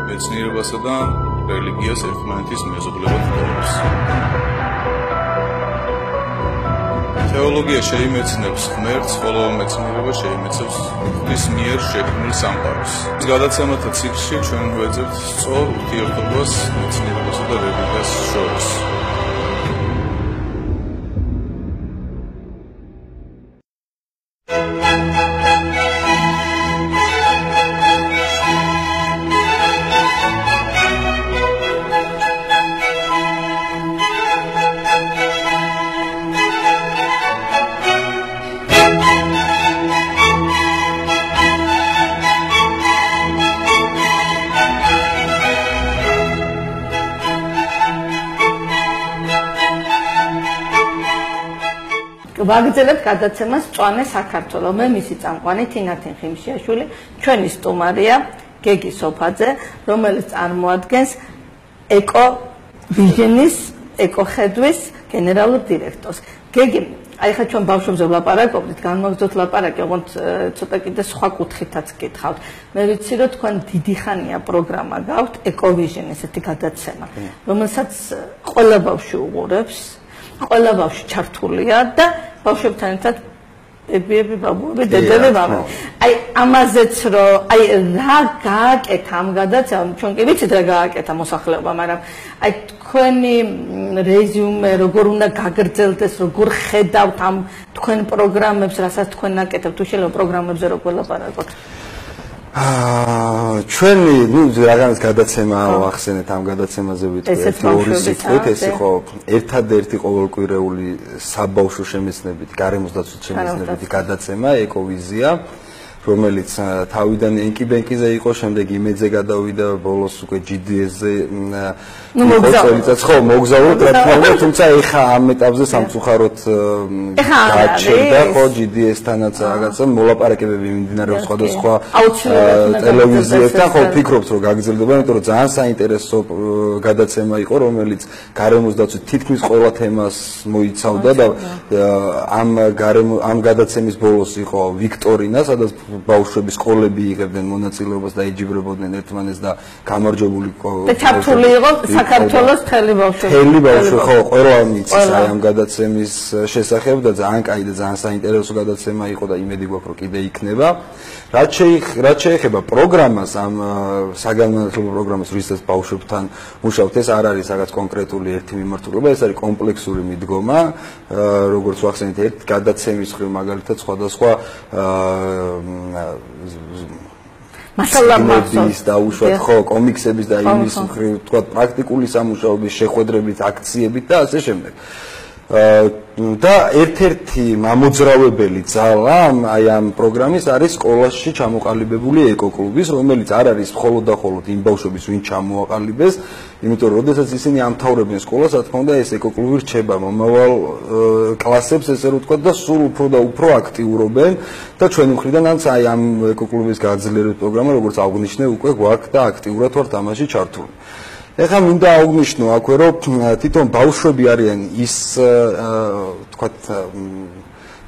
მეცნიერებასა და რელიგიას ერთმანეთის მეზობლებად ხვდებს. თეოლოგია შეიმეცნებს ღმერთს, ხოლო მეცნიერება შეიმეცნებს ღვთის მიერ შექმნილ სამყაროს. გადაცემათა ციკლში ჩვენ ვეძებთ სწორ ურთიერთობას მეცნიერებასა და რელიგიას შორის.
ვაგრძელებთ გადაცემას მწვანე საქართველო. მე მისი წამყვანი თინათინ ხიმშიაშვილი, ჩვენი სტუმარია გეგი სოფაძე, რომელიც წარმოადგენს ეკო ვიჟენის ეკოხედვის გენერალურ დირექტორს. გეგი, აი ხა ჩვენ ბავშვებზე ვლაპარაკობდით, განმოგძოთ ლაპარაკი, ოღონდ ცოტა კიდე სხვა კუთხითაც გითხავთ. მე ვიცი, რომ თქვენ დიდი ხანია პროგრამა გაქვთ ეკოვიჟენ, ესეთი გადაცემა, რომელსაც ყველა ბავშვი უყურებს, ყველა ბავშვი ჩართულია და ბავშვებთან ერთად ბებიები, ბაბუები, დედები, მამები. აი ამაზეც რომ აი რა გააკეთა ამ გადაცემამ, ჩვენ კი ვიცით რა გააკეთა მოსახლეობა, მაგრამ აი თქვენი რეზიუმე როგორ უნდა გაგრძელდეს, როგორ ხედავთ ამ თქვენ პროგრამებს, რასაც თქვენ აკეთებთ, თუ შეიძლება პროგრამებზე როგორ ლაპარაკოთ?
ჩვენი, რაღაცა გადაცემა ახსენეთ ამ გადაცემაზე ვიტყვი, ორი სიტყვით, ეს იყო ერთადერთი ყოველკვირეული საბავშვო შემეცნებითი, გარემოსდაცვითი შემეცნებითი გადაცემა ეკოვიზია, რომელიც თავიდან ენკიბენკიზე იყო, შემდეგ იმედზე გადავიდა, ბოლოს უკვე GDS-ზე წელიწადს ხო მოგზაურობ რა თქმა უნდა, თუმცა ეხა ამ ეტაპზე სამწუხაროდ გაჩერდა ხო GDS-თანაც რაღაცა მოლაპარაკებები მიმდინარეობს სხვადასხვა ტელევიზიებთან, ხო ვფიქრობთ რომ გაგრძელდება, იმიტომ რომ ძალიან საინტერესო გადაცემა იყო, რომელიც გარემოსდაცვით თითქმის ყველა თემას მოიცავდა და ამ გადაცემის ბოლოს იყო ვიქტორინა, სადაც ბავშვები სკოლები იღებდნენ მონაწილეობას და ეჯიბრებოდნენ ერთმანეთს და გამარჯვებული
და ჩართული იყო საქართველოს მთელი ბავშვები.
მთელი ბავშვი ხო ყველა მიცის აი ამ გადაცემის შესახებ და ძალიან კაი და ძალიან საინტერესო გადაცემა იყო და იმედი გვაქვს რომ კიდე იქნება. რაც შეეხება პროგრამას, ამ საგანმანათლებლო პროგრამას, რისაც ბავშვებთან მუშაობთ, ეს არ არის რაღაც კონკრეტული ერთი მიმართულება, ეს არის კომპლექსური მიდგომა, როგორც ვახსენეთ, ერთ გადაცემის მხრივ მაგალითად სხვადასხვა მასალების და უშუალოდ ხო კომიქსების და იმის მხრივ თქვა პრაქტიკული სამუშაოების შეხვედრებით, აქციებით და ასე შემდეგ. და ერთ-ერთი მამოძრავებელი ძალა აი ამ პროგრამის არის სკოლაში ჩამოყალიბებული ეკოკლუბის, რომელიც არ არის მხოლოდ და მხოლოდ იმ ბავშვების, ვინ ჩამოაყალიბეს, იმიტომ რომ როდესაც ისინი ამთავრებენ სკოლას, რა თქმა უნდა, ეს ეკოკლუბი რჩება მომავალ კლასებს, ესე რომ ვთქვა და სულ უფრო და უფრო აქტიურობენ და ჩვენი მხრიდანაც აი ამ ეკოკლუბის გაძლიერების პროგრამა, როგორც აღნიშნე, უკვე გვაქვს და აქტიურად ვართ ამაში ჩართული. ეხლა მინდა აღვნიშნო აქვე რომ თვითონ ბავშვები არიან ის თქვათ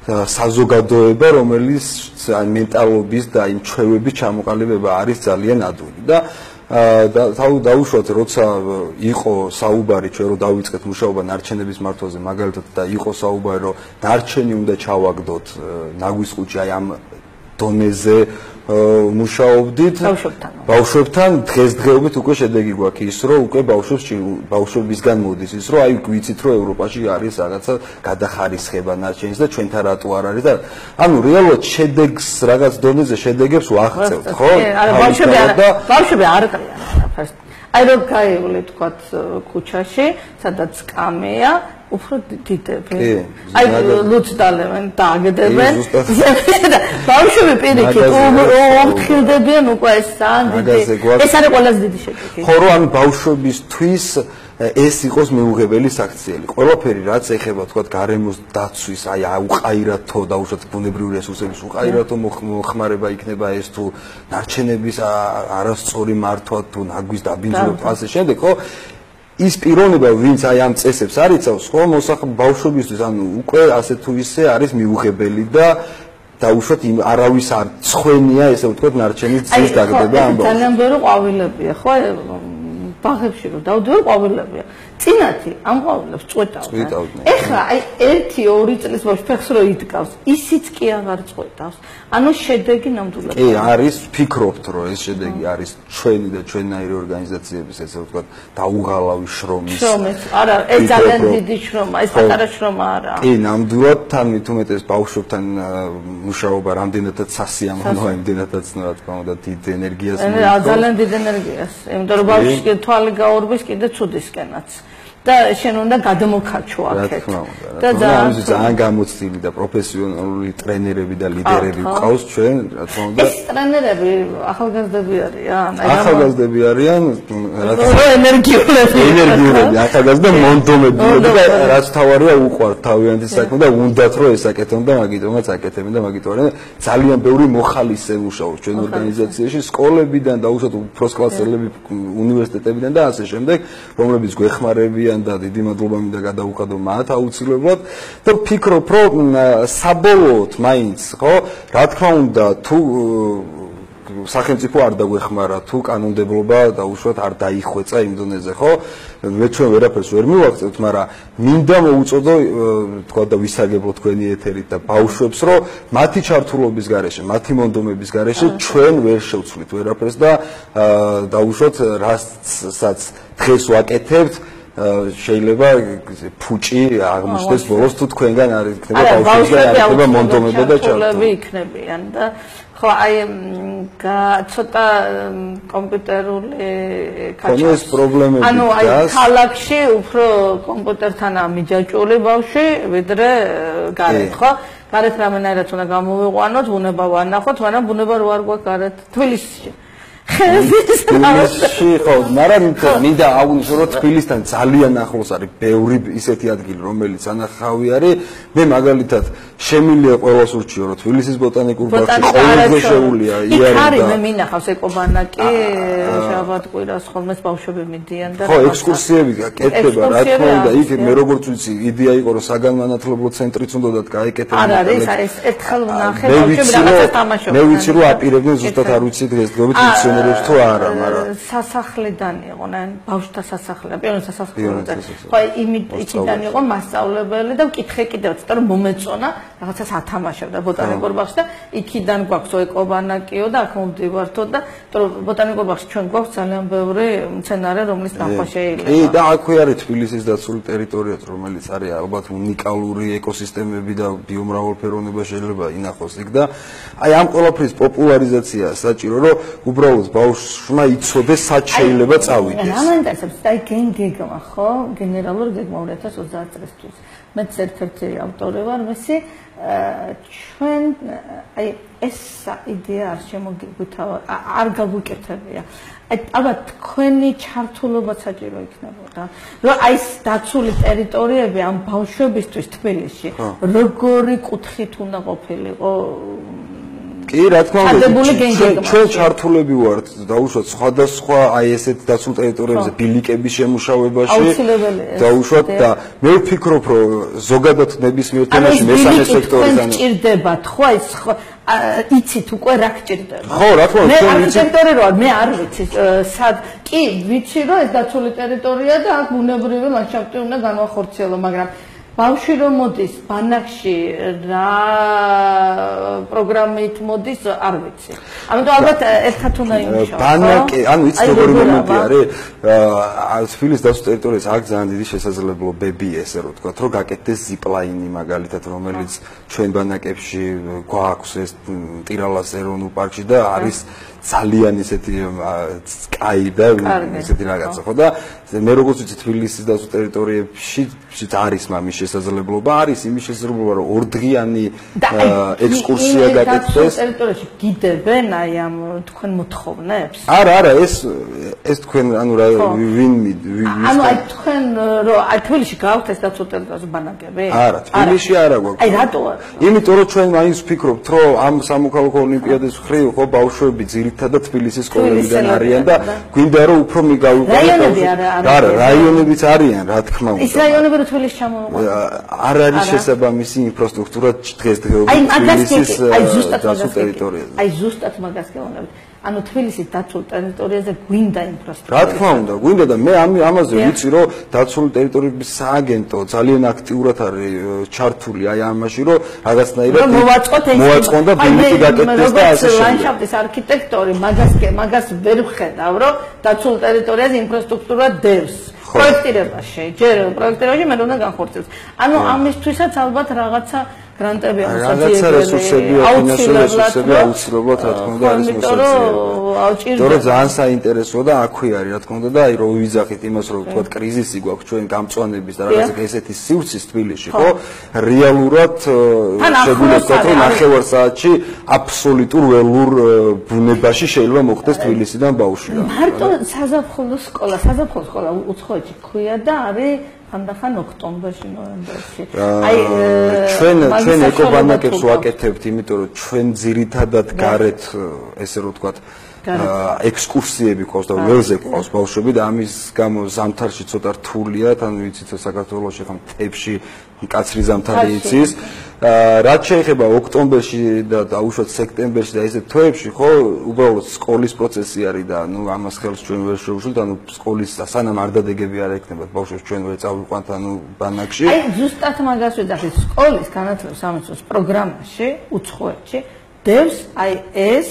საზოგადოება, რომელიც მენტალობის და იმ ჩვევების ჩამოყალიბება არის ძალიან ადვილი და დაუშვათ როცა იყო საუბარი ჩვენ რომ დავიწყეთ მუშაობა ნარჩენების მართვაზე მაგალითად და იყო საუბარი რომ ნარჩენი უნდა ჩავაგდოთ ნაგვის ყუთში აი ამ დონეზე მუშაობდით ბავშვებთან დღესდღეობით უკვე შედეგი გვაქვს ის რომ უკვე ბავშვებისგან მოდის ის რომ აი ვიცით რომ ევროპაში არის რაღაცა გადახარისხება ნარჩენის და ჩვენთან რატო არ არის და ანუ რეალურად შედეგს რაღაც დონეზე შედეგებს ვაღწევთ ხო?
არა ბავშვები არ ყრიან არაფერს აი რომ გაივლი თქვათ ქუჩაში სადაც კამეა უფრო დიდები. აი ლუცდალებენ და აგდებენ. ბავშვები პირიქით უმთხილდებიან უკვე ეს ძალიან დიდი. ეს არის ყველაზე დიდი შედეგი.
ხო რომ ანუ ბავშვებისთვის ეს იყოს მიუღებელი საქციელი. ყველაფერი რაც ეხება თქვა გარემოს დაცვის, აი უყაირათო და უშუალოდ ბუნებრივი რესურსების უყაირათო მოხმარება იქნება ეს თუ ნარჩენების არასწორი მართვა თუ ნაგვის დაბინძურება ასე შემდეგ, ხო? ის პიროვნება ვინც აი ამ წესებს არიცავს, ხო, ბავშვებისთვის ანუ უკვე ასე თუ ისე არის მიუღებელი და დაუშვათ იმ არავის არ ცხვენია ესე ვთქვათ ნარჩენის ძის დაგდება ამ ბავშვს.
ძალიან ბევრი ყვავილებია, ხო, ბაღებში რომ დავდივარ ყვავილებია. წინათი ამ ყვავილებს წვეტავდნენ. ეხლა აი 1-2 წლის ბავშვი ფეხს რო იდგავს, ისიც კი აღარ წვეტავს. ანუ შედეგი ნამდვილად
კი არის, ვფიქრობთ რომ ეს შედეგი არის ჩვენი და ჩვენნაირი ორგანიზაციების ესე ვთქვათ დაუღალავი შრომის.
არა, ეს ძალიან დიდი შრომა, ეს პატარა შრომა არა.
კი, ნამდვილად თან მithumetes ბავშვებთან მუშაობა რამდენადაც სასიამოვნოა, იმდენადაც რა თქმა უნდა დიდ ენერგიას მოიწვევს.
ძალიან დიდ ენერგიას, იმიტომ რომ ბავშვი თვალი გაურბის კიდე ცუდისკენაც. და შენ უნდა გადმოქარჩო აქეთ.
და ძალიან გამოცდილი და პროფესიონალური ტრენერები და ლიდერები ყავს ჩვენ, რა თქმა უნდა.
ეს ტრენერები ახალგაზრდები არიან?
ახალგაზრდები არიან,
ენერგიულები,
ახალგაზრდა მონდომები და რაც თავარია უყვართ თავიანთი საქმე და უნდათ რომ ესაკეთონ და მაგიტომაც აკეთებენ და მაგიტო არიან ძალიან ბევრი მოხალისე მუშაობს ჩვენ ორგანიზაციაში, სკოლებიდან და უშუალოდ უფროს კლასელები უნივერსიტეტებიდან და ასე შემდეგ, რომლებიც გვეხმარებიან და დიდი მადლობა მინდა გადავუხადო მათ აუცილებლად და ვფიქრობ რომ საბოლოოდ მაინც ხო რა თქმა უნდა თუ სახელმწიფო არ დაგვეხმარა თუ კანონმდებლობა და უშუალოდ არ დაიხვეწა იმ დონეზე ხო მე ჩვენ ვერაფერს ვერ მივაღწევთ მაგრამ მინდა მოუწოდო თქვა და ვისაგებლო თქვენი ეთერით და ბავშვებს რომ მათი ჩართულობის გარეშე მათი მონდომების გარეშე ჩვენ ვერ შევცვლით ვერაფერს და დაუშვათ რასაც დღეს ვაკეთებთ შეიძლება ფუჭი აღმოჩნდეს ბოლოს თუ თქვენგან არ იქნება ბავშვები არ იქნება მონდომება და ჩართულები
იქნებიან და ხო აი ცოტა კომპიუტერული
ეს პრობლემები
ანუ აი ქალაქში უფრო კომპიუტერთან ამიჯაჭული ბავშვი ვიდრე გარეთ ხო გარეთ რამენაირად უნდა გამოვიყვანოთ ბუნება ვანახოთ მაგრამ ბუნება რო არ გვაქვს გარეთ თბილისში
თბილისში ხო მაგრამ მინდა აღვნიშნო რომ თბილისთან ძალიან ახლოს არის ბევრი ისეთი ადგილი რომელიც ანახავი არის მე მაგალითად შემილია ყველას ურჩიო რომ თბილისის ბოტანიკურ ბაღში ყოველდღე შეუულია
იარი და არის მე მინახავს ეკობანაკი შაბათ-კვირას ხოლმე ბავშვები მიდიან და
ხო ექსკურსიები გაკეთდება რა თქმა უნდა იქ მე როგორც ვიცი იდეა იყო რომ საგანმანათლებლო ცენტრიც უნდათ გაეკეთებინა
არ არის ეს ერთხელ ვნახე ბავშვები რაღაცას თამაშობენ
მე ვიცი რომ აპირებდნენ ზუსტად არ ვიცი დღესდღეობით ფუნქციონირებს თუ არა მაგრამ
სასახლიდან იყვნენ ბავშვთა სასახლიდან პირველ სასახლიდან ხო იქიდან იყო მასწავლებელი და ვკითხე კიდევ ცოტა რომ მომეწონა რაღაცას ათამაშებდა ბოტანიკურ ბაღში და იქიდან გვაქვს ეკობანაკიო და აქ მომდივართო და ბოტანიკურ ბაღში ჩვენ გვაქვს ძალიან ბევრი მცენარე რომლის ნახვა შეიძლება
კი და აქვე არის თბილისის დაცული ტერიტორიაც რომელიც არის ალბათ უნიკალური ეკოსისტემები და ბიომრავალფეროვნება შეიძლება ინახოს იქ და აი ამ ყველაფრის პოპულარიზაცია საჭირო რომ უბრალოდ ბავშვმა იცოდეს სად შეიძლება წავიდეს
რა მაინტერესებს აი გეგმა ხო გენერალური გეგმა 2030 წლისთვის მეც ერთ-ერთი ავტორი ვარ მისი ჩვენ აი ეს იდეა არ შემოგიგვითავა არ გაგვიკეთებია აი ალბათ თქვენი ჩართულობა საჭირო იქნებოდა რომ აი ეს დაცული ტერიტორიები ამ ბავშვებისთვის თბილისში როგორი კუთხით უნდა ყოფილიყო
კი რა თქმა უნდა ჩვენ ჩართულები ვართ დაუშვათ სხვადასხვა აი ესეთ დაცულ ტერიტორიებზე ბილიკების შემუშავებაში დაუშვათ და მე ვფიქრობ რომ ზოგადად ნებისმიერ თემაში მესამე სექტორის
ანუ სჭირდებათ ხო აი იცით უკვე რა გჭირდება
ხო რა თქმა უნდა
მე არქიტექტორი ვარ მე არ ვიცი სად კი ვიცი რომ ეს დაცული ტერიტორია და აქ ბუნებრივი ლანდშაფტი უნდა განვახორციელო მაგრამ ბავშვი რომ მოდის ბანაკში რა პროგრამით მოდის არ ვიცი. ამიტომ ალბათ ერთად უნდა იმუშაოს.
ბანაკი, ანუ იცი როგორი მომენტი არის, თბილისის დაცულ ტერიტორიაზე აქ ძალიან დიდი შესაძლებლობები ესე რომ თქვა, რომ გაკეთდეს ზიპლაინი მაგალითად, რომელიც ჩვენ ბანაკებში გვაქვს ეს ტირალას ეროვნულ პარკში და არის ძალიან ისეთი კაი და ისეთი რაღაცა ხო და მე როგორც ვიცი თბილისის დაცულ ტერიტორიებში არის მამის შესაძლებლობა არის იმის შესაძლებლობა რომ ორდღიანი ექსკურსია გაკეთდეს
ტერიტორიაში გიდებენ აი ამ თქვენ მოთხოვნებს
არა ეს თქვენ ანუ რა ვინ
ანუ აი თქვენ რომ აი თბილისში გაქვთ ეს დაცულ ტერიტორიაზე ბანაკები
არა თბილისში არა გვაქვს
აი რატო
იმიტომ რომ ჩვენ მაინც ვფიქრობთ რომ ამ სამოქალაქო ოლიმპიადის მხრივ ხო ბავშვები ძირითადად თბილისის სკოლებიდან არიან და გვინდა რომ უფრო მიგავიყვანოთ არა რაიონებიც არიან რა თქმა უნდა
ის რაიონები რო თბილისში ჩამოვიყვანოთ
არ არის შესაბამისი ინფრასტრუქტურა დღესდღეობით თბილისის დაცულ ტერიტორიაზე
აი ზუსტად მაგას გეუბნებით ანუ თბილისის დაცულ ტერიტორიაზე გვინდა ინფრასტრუქტურა
რა თქმა უნდა გვინდა და მე ამაზე ვიცი რომ დაცული ტერიტორიების სააგენტო ძალიან აქტიურად არის ჩართული აი ამაში რომ რაღაცნაირად მოვაწყონ და ბილიკი გაკეთდეს და ასე შემდეგ
ლანდშაფტის არქიტექტორი მაგას ვერ ვხედავ რომ დაცულ ტერიტორიაზე ინფრასტრუქტურა დევს პროექტირებაში ჯერ პროექტირებაში მე უნდა განხორციელოს ანუ ამისთვისაც ალბათ რაღაცა გრანტები
რაღაცა რესურსები, ფინანსური რესურსები აუცილებლად რა თქმა უნდა არის მოსაძლებელი. თორე ძალიან საინტერესოა და აქვე არის რა თქმა უნდა და აი რო ვიძახით იმას რომ თქვა კრიზისი გვაქვს ჩვენ გამწვანების და რაღაცა ესეთი სივრცის თბილისში, ხო? რეალურად შეგვიძლია რომ 9 საათში აბსოლუტურ ველურ ბუნებაში შეიძლება მოხდეს თბილისიდან ბავშვი.
მარტო საზაფხულო სკოლა უცხოეთში ქვია და არის ხანდახან ოქტომბერში, ნოემბერში. აი
ჩვენ ეკობანაკებს ვაკეთებთ, იმიტომ რომ ჩვენ ძირითადად გარეთ ესე რომ ვთქვათ ექსკურსიები ყავს და ველზე ყავს ბავშვები და ამის გამო ზამთარში ცოტა რთულია, თან ვიცით საქართველოში ხომ მთებში კაცრი ზამთარი იცის. რაც შეეხება ოქტომბერში და დაუშვათ სექტემბერში და ესეთ თვეებში, ხო, უბრალოდ სკოლის პროცესი არის და ნუ ამას ხელს ჩვენ ვერ შევუშლით, ანუ სკოლის სანამ არ დადეგები არ ექნებათ ბავშვებს ჩვენ ვერ წავიყვანთ ანუ ბანაკში.
აი ზუსტად მაგას ვეძახით, სკოლის განათლების სამინისტროს პროგრამაში უცხოეთში დევს აი ეს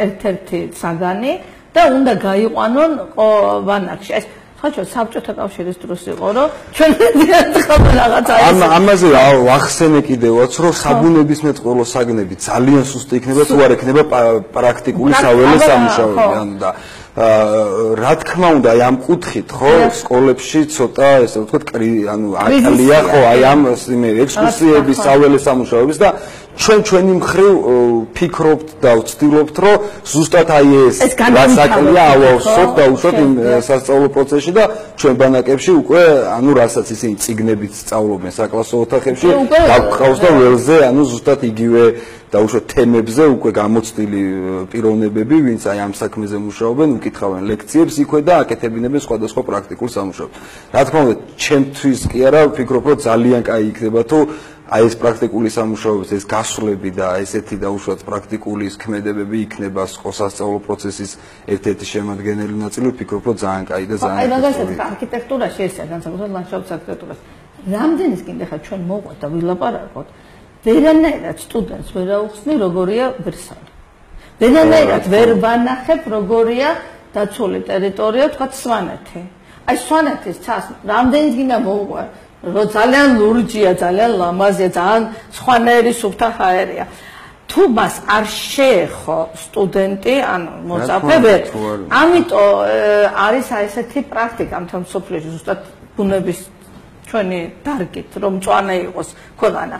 ერთ-ერთი საგანი და უნდა გაიყვანონ ბანაკში. ეს ხოჭო საბჭოთა კავშირის დროს იყო რომ ჩვენ რაღაცა
ამაზე ვახსენე კიდევაც რომ საბუნებისმეტყველო საგნები ძალიან სუსტი იქნება თუ არ ექნება პრაქტიკული საველე სამუშაოები ანუ და რა თქმა უნდა აი ამ კუთხით ხო სკოლებში ცოტა ესე ვთქვათ ანუ აკალია ხო აი ამ ექსკურსიების საველე სამუშაოების და ჩვენი მხრივ ფიქრობთ და ვცდილობთ რომ ზუსტად აი ეს რაც აკალია ავავსოთ და უშოთ იმ სასწავლო პროცესში და ჩვენ ბანაკებში უკვე ანუ რასაც ისინი წიგნებით სწავლობენ საკლასო ოთახებში გაგყავს და ველზე ანუ ზუსტად იგივე დაუშვათ თემებზე უკვე გამოცდილი პიროვნებები ვინც აი ამ საქმეზე მუშაობენ უკითხავენ ლექციებს იქვე და აკეთებინებენ სხვადასხვა პრაქტიკულ სამუშაოებს რა თქმა უნდა ჩემთვის კი არა ვფიქრობ რომ ძალიან კაი იქნება თუ აი ეს პრაქტიკული სამუშაოების ეს გასვლები და ესეთი დაუშვათ პრაქტიკული ქმედებები იქნება სასწავლო პროცესის ერთ-ერთი შემადგენელი ნაწილი ვფიქრობ რომ ძალიან კაი და ძალიან
აი მაგასაც არქიტექტურაში ესეა განსაკუთრებით ლანდშაფტის არქიტექტურაში რამდენის კიდე ხარ ჩვენ მოყვეთ და ვილაპარაკოთ ვერანაირად სტუდენტს ვერ აუხსნი როგორია ვერსალი ვერანაირად ვერ ვანახებ როგორია დაცული ტერიტორია თქვა სვანეთი აი სვანეთის ცას რამდენის გინდა მოუყვე რომ ძალიან ლურჯია, ძალიან ლამაზია, ძალიან სხვანაირი სუფთა ჰაერია. თუ მას არ შეეხო სტუდენტი, ანუ მოწაფე, ამიტომ არის აი ესეთი პრაქტიკა მთელ სოფლიოში ზუსტად ბუნების ჩვენი დარგით, რომ მწვანე იყოს ქვეყანა.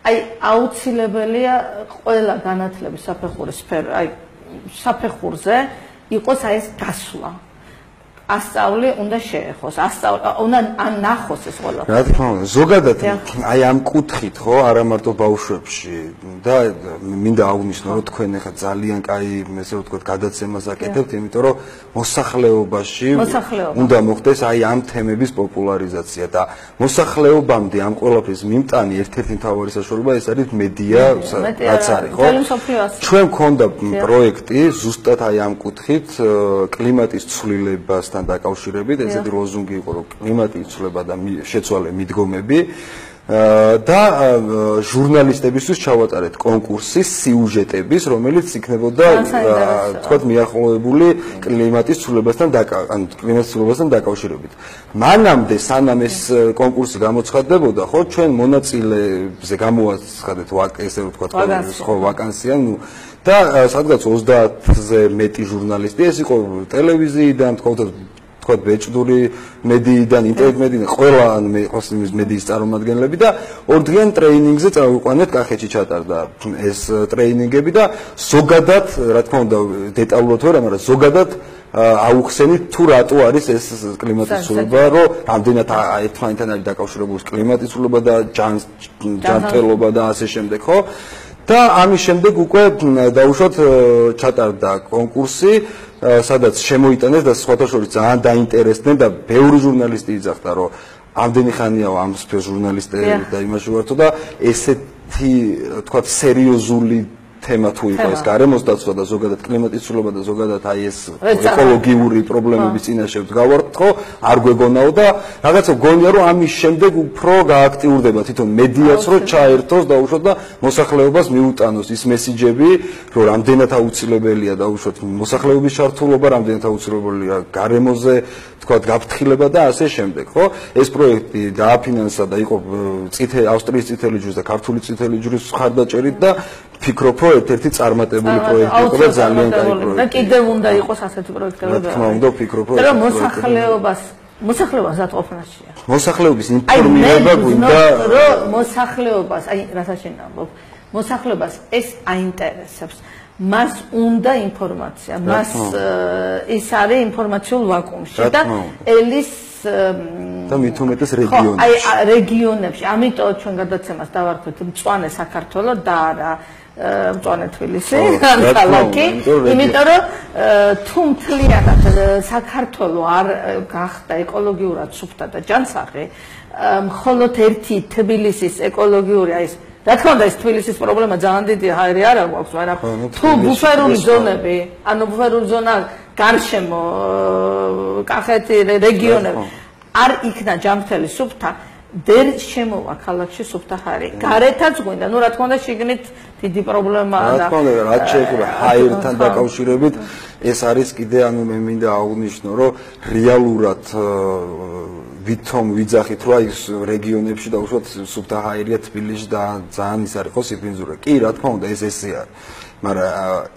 აი აუცილებელია ყველა განათლების საფეხურის სფერო, აი საფეხურზე იყოს აი ეს გასვლა. ასწავლი უნდა შეეხოს, უნდა ნახოს ეს ყველა.
რა თქმა უნდა, ზოგადად აი ამ კუთხით ხო, არა მარტო ბავშვებში და მინდა აღვნიშნო რომ თქვენ ახლა ძალიან კაი, ესე ვთქვათ, გადაცემას აკეთებთ, იმიტომ რომ მოსახლეობაში უნდა მოხდეს აი ამ თემების პოპულარიზაცია და მოსახლეობამდე ამ ყველაფრის მიმტანი ერთ-ერთი მთავარი საშუალება ეს არის მედია, რაც არის, ხო? ჩვენ მქონდა პროექტი ზუსტად აი ამ კუთხით კლიმატის ცვლილებასთან დაკავშირებით ესეთი ლოზუნგი იყო რომ კლიმატი იცვლება და შეცვალე მიდგომები და ჟურნალისტებისთვის ჩავატარეთ კონკურსი სიუჟეტების რომელიც იქნებოდა თქვათ მიახლოებული კლიმატის ცვლილებასთან დაკავშირებით მანამდე სანამ ეს კონკურსი გამოცხადდებოდა ხო ჩვენ მონაწილეებზე გამოაცხადეთ ესე ვთქვათ ხო ვაკანსია ნუ და სადღაც 30-ზე მეტი ჟურნალისტი ეს იყო ტელევიზიიდან თქვათ ბეჭდური მედიიდან ინტერნეტ მედიიდან ყველა მედიის წარმომადგენლები და ორდღიან ტრეინინგზე წავიყვანეთ კახეთში ჩატარდა ეს ტრეინინგები და ზოგადად რა თქმა უნდა დეტალურად ვერ მაგრამ ზოგადად აუხსენით თუ რატო არის ეს კლიმატის ცვლილება რომ რამდენად ერთმანეთთან არის დაკავშირებული კლიმატის ცვლილება და ჯანმრთელობა და ასე შემდეგ ხო და ამის შემდეგ უკვე დაუშვათ ჩატარდა კონკურსი სადაც შემოიტანეს და სხვათა შორის ძალიან დაინტერესდნენ და ბევრი ჟურნალისტი იძახდა რომ ამდენი ხანია ამ სფეროს ჟურნალისტები და იმაში ვართო და ესეთი თქვათ სერიოზული თემა თუ იყო ეს გარემოს დაცვა და ზოგადად კლიმატის ცვლილება და ზოგადად აი ეს ეკოლოგიური პრობლემების წინაშე ვდგავართ, არ გვეგონაო და რაღაცა გონია რომ ამის შემდეგ უფრო გააქტიურდება თვითონ მედიაც რომ ჩაერთოს და უშოთ და მოსახლეობას მიუტანოს ის მესიჯები, რომ რამდენად აუცილებელია და უშოთ მოსახლეობის ჩართულობა, რამდენად აუცილებელია გარემოზე თქვათ გაფრთხილება და ასე შემდეგ, ხო? ეს პროექტი დააფინანსა და იყო ავსტრიის წითელი ჯვრის და ქართული წითელი ჯვრის მხარდაჭერით და ფიქრობ, რომ ერთ-ერთი წარმატებული პროექტი იყო და ძალიან კაი პროექტი.
და კიდევ უნდა იყოს ასეთი პროექტები.
რა თქმა უნდა, ვფიქრობ,
რომ მოსახლეობას დატყოფნაშია.
მოსახლეობის ინფორმირება გვინდა,
რომ მოსახლეობას, აი რასაც შენამბობ, მოსახლეობას ეს აინტერესებს. მას უნდა ინფორმაცია, მას ის არის ინფორმაციულ ვაკუუმში და ელის
და მით უმეტეს რეგიონებში.
აი რეგიონებში, ამიტომ ჩვენ გადაცემას დავარქვით მწვანე საქართველო და არა მწვანე თბილისი, ქალაქი, იმიტომ რომ თუ მთლიანად საქართველო არ გახდა ეკოლოგიურად სუფთა და ჯანსაღი, მხოლოდ ერთი თბილისის ეკოლოგიური აი რა თქმა უნდა ეს თბილისის პრობლემა ძალიან დიდია, ჰაერი არ აქვს, მაგრამ თუ ბუფერული ზონები, ანუ ბუფერული ზონა გარშემო კახეთი რეგიონები არ იქნა ჯანმრთელი სუფთა, ვერ შემოვა ქალაქში სუფთა ჰაერი. გარეთაც გვინდა, ну რა თქმა უნდა შიგნით დიდი პრობლემაა და
რა თქმა უნდა რაც შეეხება ჰაერთან დაკავშირებით ეს არის კიდე ანუ მე მინდა აღვნიშნო რომ რეალურად ვითომ ვიძახით რომ აი რეგიონებში და უშუალოდ სუფთა ჰაერია თბილისში და ძალიან ის არის ხო სიფინძურე. კი რა თქმა უნდა ეს ესე არის. მაგრამ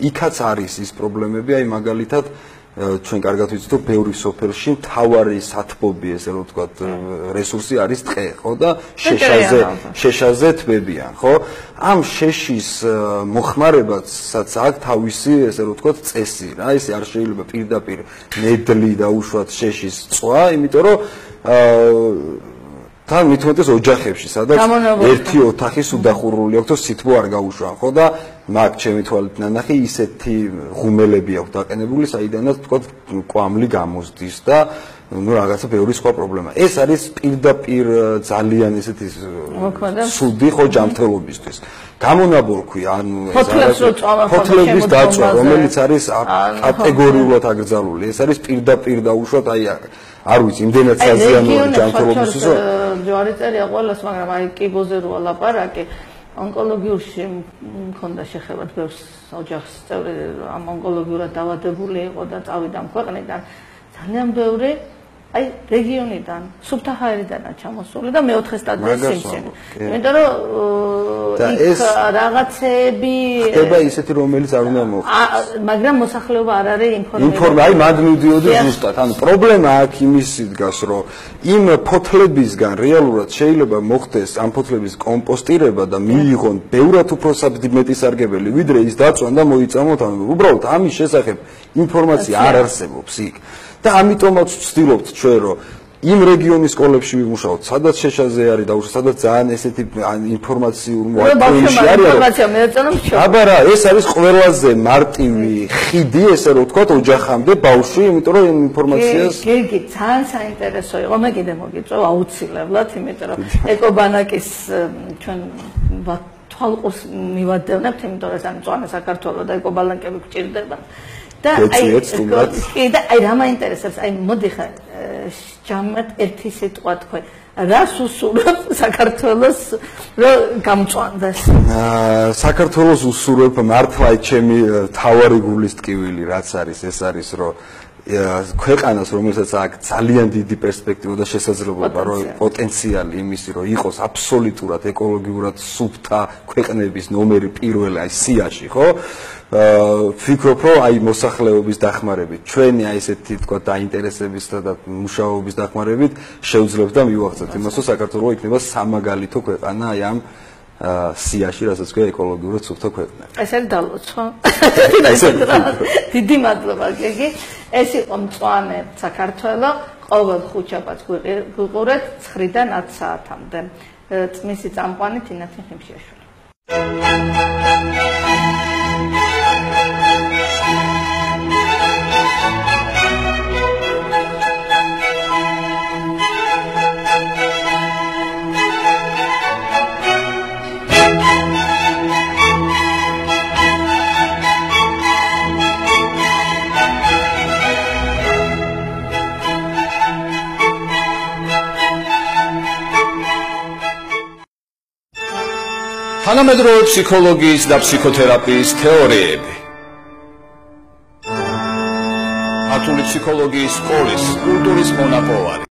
იქაც არის ის პრობლემები აი მაგალითად ჩვენ კარგად ვიცით რომ ბევრი სოფელში მთავარი სათბობი ესე რომ ვთქვათ რესურსი არის ტყე ხო და შეშაზე თბებიან ხო ამ შეშის მოხმარებაცაც აქვს თავისი ესე რომ ვთქვათ წესი რა ეს არ შეიძლება პირდაპირ ნედლი და უშუალოდ შეშის წვა იმიტომ რომ თან მithumetes ოჯახებში სადაც ერთი ოთახი სუდახურული აქვს სითბო არ გაუშვან ხო და მაგ ჩემი თვალით ნანახი ისეთი ღუმელები აქვს დაყენებული საიდანაც თქვათ კვამლი გამოსდის და ну რაღაცა ბევრი სხვა პრობლემა ეს არის პირდაპირ ძალიან ესეთი სუდი ხო ჯანმრთელობისთვის გამონაბოლქვი ანუ ფოთლების დაწვა რომელიც არის კატეგორიულად აკრძალული ეს არის პირდაპირ და უშუალოდ აი არ ვიცი იმდენად საზიანოა ჯანმრთელობისთვის რომ
ჯვარი წერია ყველას მაგრამ აი კიბოზე როა ლაპარაკი ონკოლოგიურში მქონდა შეხება ბევრს ოჯახის წევრი ამ ონკოლოგიურად დაავადებული იყო და წავიდა ქვეყნიდან ძალიან ბევრი აი რეგიონიდან სუფთა ჰაერიდანაა ჩამოსული და მეოთხე სტადია სიმსივნე. იმიტომ რომ იქ რაღაცები
ხდება ისეთი რომელიც არ უნდა მოხდეს.
მაგრამ მოსახლეობა არ არის
ინფორმირებული. აი მად მივდიოდი ზუსტად. ანუ პრობლემა აქ იმისი დგას რომ იმ ფოთლებისგან რეალურად შეიძლება მოხდეს ამ ფოთლების კომპოსტირება და მიიღონ ბევრად უფრო მეტი სარგებელი ვიდრე ის დაწვან და მოიწამოთ ანუ უბრალოდ ამის შესახებ ინფორმაცია არ არსებობს იქ. და ამიტომაც ვცდილობთ ჩვენ რომ იმ რეგიონის სკოლებში ვიმუშაოთ, სადაც შეშაზე არის და სადაც ძალიან ესეთი ინფორმაციულ მოაწყვილში არის.
ინფორმაცია მეეწონა მშო.
აბა რა, ეს არის ყველაზე მარტივი ხიდი, ესე რომ ვთქვათ, ოჯახამდე ბავშვი, იმიტომ რომ ინფორმაციას
გერგი ძალიან საინტერესო იყო, მე კიდე მოგიწევ აუცილებლად, იმიტომ რომ ეკობანაკის ჩვენ თვალყურს მივადევნებთ, იმიტომ რომ ეს მწვანე საქართველო და ეკობანაკები გვჭირდება. და აი და აი რა მაინტერესებს აი მოდი ხა ჯამად ერთი სიტყვა თქვი რას უსურვებ საქართველოს რომ გამწვანდეს
საქართველოს უსურვებ მართლა ჩემი თავარი გულის ტკივილი რაც არის ეს არის რომ ქვეყანას რომელსაც აქვს ძალიან დიდი პერსპექტივა და შესაძლებლობა რომ პოტენციალი იმისი რომ იყოს აბსოლუტურად ეკოლოგიურად სუფთა ქვეყნების ნომერი პირველი აი სიაში ხო ვფიქრობ რომ აი მოსახლეობის დახმარებით ჩვენი აი ესეთი თქვა დაინტერესების და მუშაობის დახმარებით შევძლებთ და მივახცევთ იმას რომ საქართველო იქნება სამაგალითო ქვეყანა აი ამ სიაში რასაც ქვია ეკოლოგიურად სუფთა ქვეყნა.
ეს არის დალოცვა. დიდი მადლობა გიგი. ეს იყო მწვანე საქართველო ყოველ ხუთშაბათს გვიყურეთ 9-დან 10 საათამდე. წმისი წამყვანი თინათინ ხიმშიაშვილი.
თანამედროვე ფსიქოლოგიის და ფსიქოთერაპიის თეორიები. ქართული ფსიქოლოგიის სკოლის კულტურის მონაპოვარი.